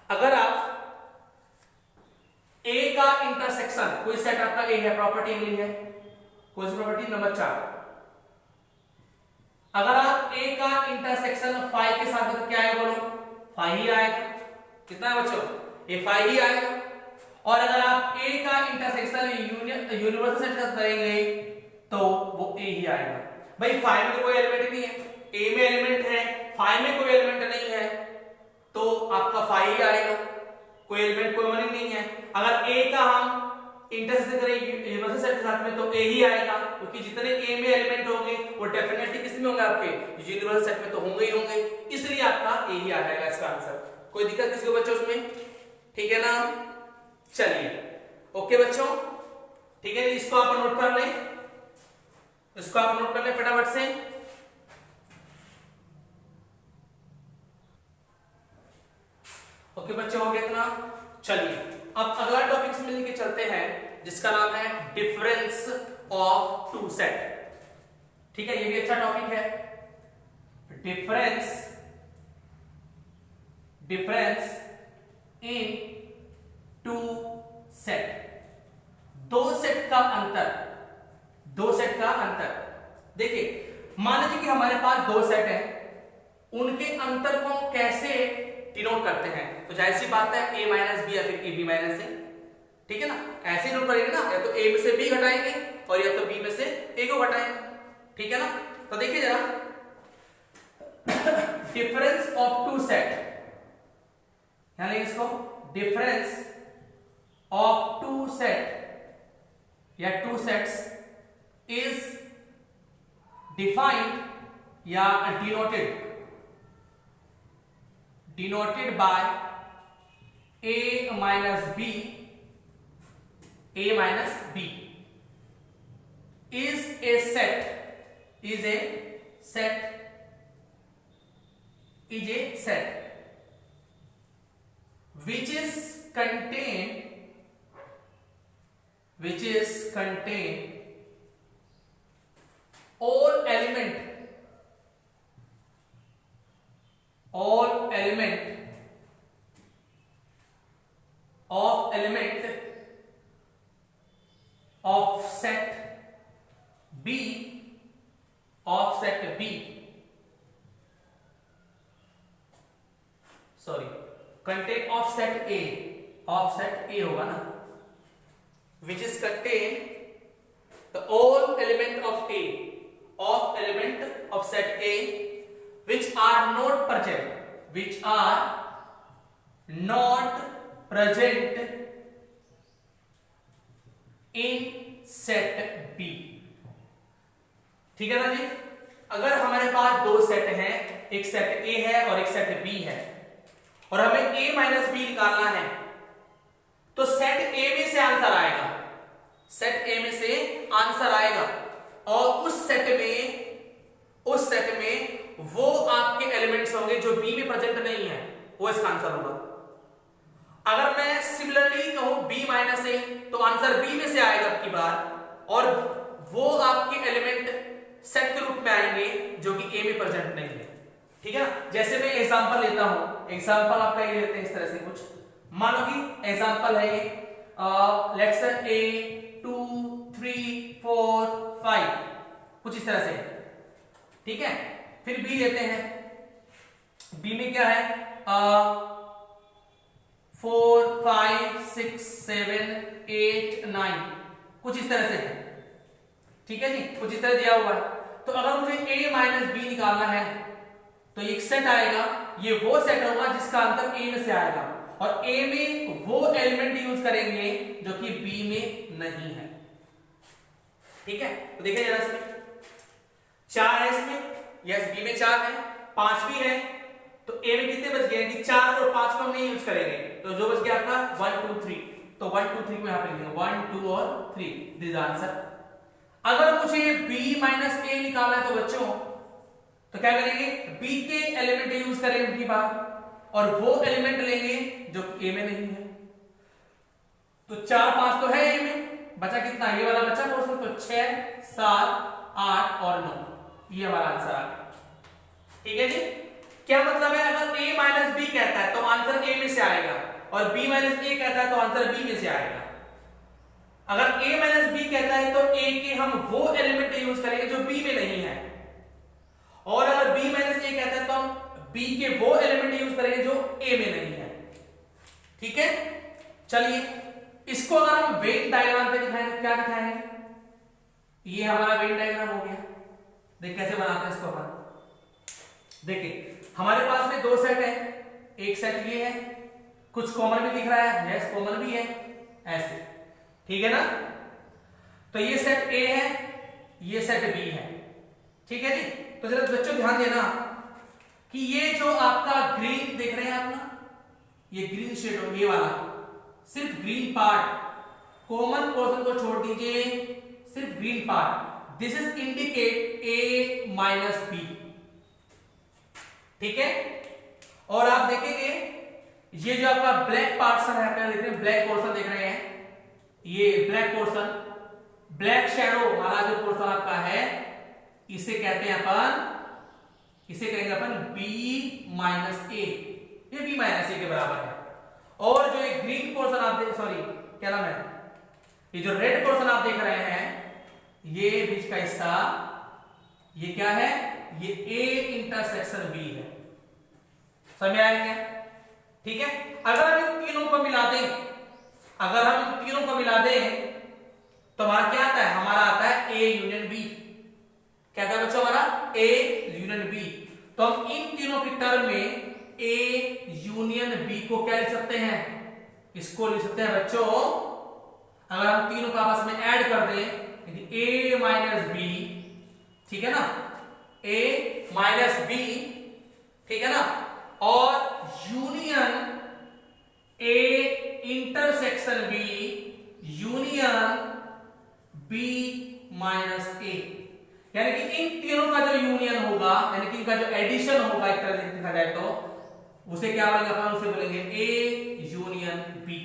अगर आप ए का इंटरसेक्शन, कोई सेट आपका ए है, प्रॉपर्टी मिली है, कौन सी प्रॉपर्टी, नंबर 4, अगर आप ए का इंटरसेक्शन फाई के साथ तो क्या आएगा, बोलो फाई ही आएगा, कितना है बच्चों, ए फाई ही आएगा। और अगर आप ए का इंटरसेक्शन यूनिवर्सल सेट के साथ करेंगे तो वो ए ही आएगा। भाई फाई में तो कोई एलिमेंट नहीं है, ए में एलिमेंट है, फाई में कोई एलिमेंट नहीं है, तो आपका फाई ही आएगा, कोई एलिमेंट कोई मनी नहीं है। अगर ए का हम इंटरसेक्शन करें यूनिवर्सल सेट के साथ में तो ए ही आएगा, क्योंकि जितने ए में एलिमेंट होंगे वो डेफिनेटली किस में होंगे, आपके यूनिवर्सल सेट में तो होंगे ही होंगे, इसलिए आपका ए ही आ जाएगा इसका आंसर। कोई दिक्कत किसी को बच्चों उसमें, ठीक है ना। चलिए ओके बच्चों, ठीक है, इसको आप नोट कर लें, इसको आप नोट कर लें फटाफट से। ओके बच्चों, हो गया इतना। चलिए अब अगला टॉपिक से मिलके चलते हैं जिसका नाम है डिफरेंस ऑफ टू सेट। ठीक है, ये भी अच्छा टॉपिक है, डिफरेंस इन टू सेट, दो सेट का अंतर। देखिए मान लीजिए कि हमारे पास दो सेट है, उनके अंतर को हम कैसे डिनोट करते हैं, तो जाहिर सी बात है a माइनस बी या फिर a b माइनस a, ठीक है ना, ऐसे नोट करेंगे ना, या तो a में से b घटाएंगे और या तो b में से a को घटाएंगे, ठीक है ना। तो देखिए जरा डिफरेंस ऑफ टू सेट, यानी इसको डिफरेंस ऑफ टू सेट या टू सेट्स इज डिफाइंड या denoted by a minus b is a set which is contain all element of set B, sorry, contain offset A होगा ना, which is contain the all element of set A which are not present in set B। ठीक है ना जी, अगर हमारे पास दो set हैं, एक सेट A है और एक सेट B है, और हमें A माइनस B निकालना है, तो सेट A में से आंसर आएगा, और उस सेट में वो आपके एलिमेंट्स होंगे जो B में प्रेजेंट नहीं है, वो इसका आंसर होगा। अगर मैं सिमिलरली कहूं B माइनस A, तो आंसर B में से आएगा आपकी बार, और वो आपके एलिमेंट सेट के रूप में आएंगे जो कि A में प्रेजेंट नहीं है, ठीक है ना। जैसे मैं एग्जांपल लेता हूं, एग्जांपल आपका ये लेते हैं इस तरह से कुछ, मान लो कि एग्जांपल है ये लेट्स से A 2 3 4 5 कुछ इस तरह से, ठीक है। फिर B लेते हैं, B में क्या है 4 5 6 7 8 9 कुछ इस तरह से है, ठीक है जी, कुछ इस तरह दिया हुआ है। तो अगर मुझे A माइनस B निकालना है, तो एक सेट आएगा, ये वो सेट होगा जिसका आंसर A में से आएगा, और A में वो एलिमेंट यूज करेंगे जो कि B में नहीं है, ठीक है। तो देखिए जरा इसमें 4 है, इसमें यस B में 4 है, 5 भी है, तो A में कितने बच गए कि 4 और 5 को हम नहीं यूज करेंगे, तो जो बच गया आपका 1 2 3, तो 1 2 3 को यहां पे लिखेंगे 1 2 और 3, दिस आंसर। अगर मुझे B माइनस A निकालना है तो बच्चों, तो क्या करेंगे, B के एलिमेंट यूज करेंगे उनकी बार, और वो एलिमेंट लेंगे जो A में नहीं है। तो 4 5 तो है A में, बचा कितना, ये वाला बचा पोर्शन, तो 6 7 8 और 9, ये हमारा आंसर आ गया, ठीक है जी। क्या मतलब है, अगर A माइनस B कहता है तो आंसर A में से आएगा, और B माइनस A कहता है तो आंसर B में से आएगा। अगर A माइनस B कहता है तो A के हम वो एलिमेंट यूज करेंगे जो B में नहीं है, और अगर B माइनस A कहता है तो हम B के वो एलिमेंट यूज करेंगे जो A में नहीं है, ठीक है। चलिए इसको अगर हम वेन डायग्राम पे दिखाएंगे, क्या दिखाएंगे, ये हमारा वेन डायग्राम हो गया। देख कैसे बनाते हैं इसको अपन, देखिए हमारे पास में दो सेट है, एक सेट ये है, कुछ कॉमन भी दिख रहा है, यस कॉमन भी है, ऐसे, ठीक है ना। तो ये सेट A है, ये सेट B है, ठीक है जी। तो जरा बच्चों ध्यान देना कि ये जो आपका ग्रीन देख रहे हैं आप ना, ये ग्रीन शेड हो, ये वाला सिर्फ ग्रीन पार्ट, कॉमन पोर्शन को छोड़ दीजिए, सिर्फ green part, this is indicate A minus B, ठीक है। और आप देखेंगे ये जो आपका ब्लैक पार्ट है, आप देख रहे हैं ब्लैक पोर्शन देख रहे हैं, ये ब्लैक पोर्शन, ब्लैक शैडो वाला जो पोर्शन आपका है इसे कहते हैं अपन, इसे कहेंगे अपन b माइनस ए, ये b माइनस ए के बराबर है। और जो एक ग्रीन पोर्शन आप देख, सॉरी क्या नाम है, ये जो रेड पोर्शन आप देख रहे हैं ये बीच का हिस्सा, ये क्या है, ये a इंटरसेक्शन b है। समझ में आएगा? ठीक है। अगर हम इन तीनों को मिला दें, अगर हम इन तीनों को मिला दें तो हमारा क्या आता है, हमारा आता है a यूनियन b। क्या आता है बच्चों हमारा a यूनियन b। तो हम इन तीनों की टर्म में a यूनियन b को क्या लिख सकते हैं, इसको लिख सकते हैं बच्चों, अगर हम तीनों को आपस में ऐड कर दें a माइनस b, ठीक है ना, a माइनस b, ठीक है ना, और union a intersection b union b minus a, यानी कि इन तीनों का जो यूनियन होगा, यानी कि इनका जो एडिशन होगा एक तरह से देखा जाए तो उसे क्या बोलेंगे अपन, उसे बोलेंगे a यूनियन b।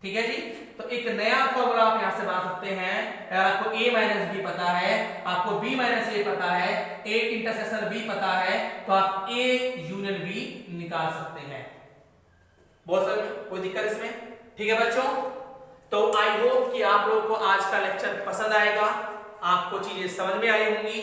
ठीक है जी। तो एक नया फॉर्मूला आप यहां से बना सकते हैं। अगर आपको a माइनस b पता है, आपको b माइनस a पता है, a इंटरसेक्शन b पता है, तो आप a यूनियन b निकाल सकते हैं। बहुत समझ में, कोई दिक्कत इसमें? ठीक है बच्चों, तो आई होप कि आप लोगों को आज का लेक्चर पसंद आएगा, आपको चीजें समझ में आई होंगी।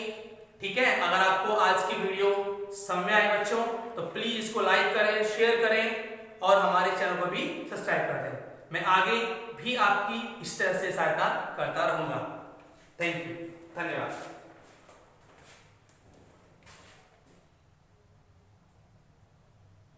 ठीक है, अगर आपको आज की वीडियो समझ में आए बच्चों तो प्लीज इसको लाइक करें, शेयर करें और हमारे चैनल को भी सब्सक्राइब कर दें। मैं आगे भी आपकी इस तरह से सहायता करता रहूंगा। थैंक यू, धन्यवाद।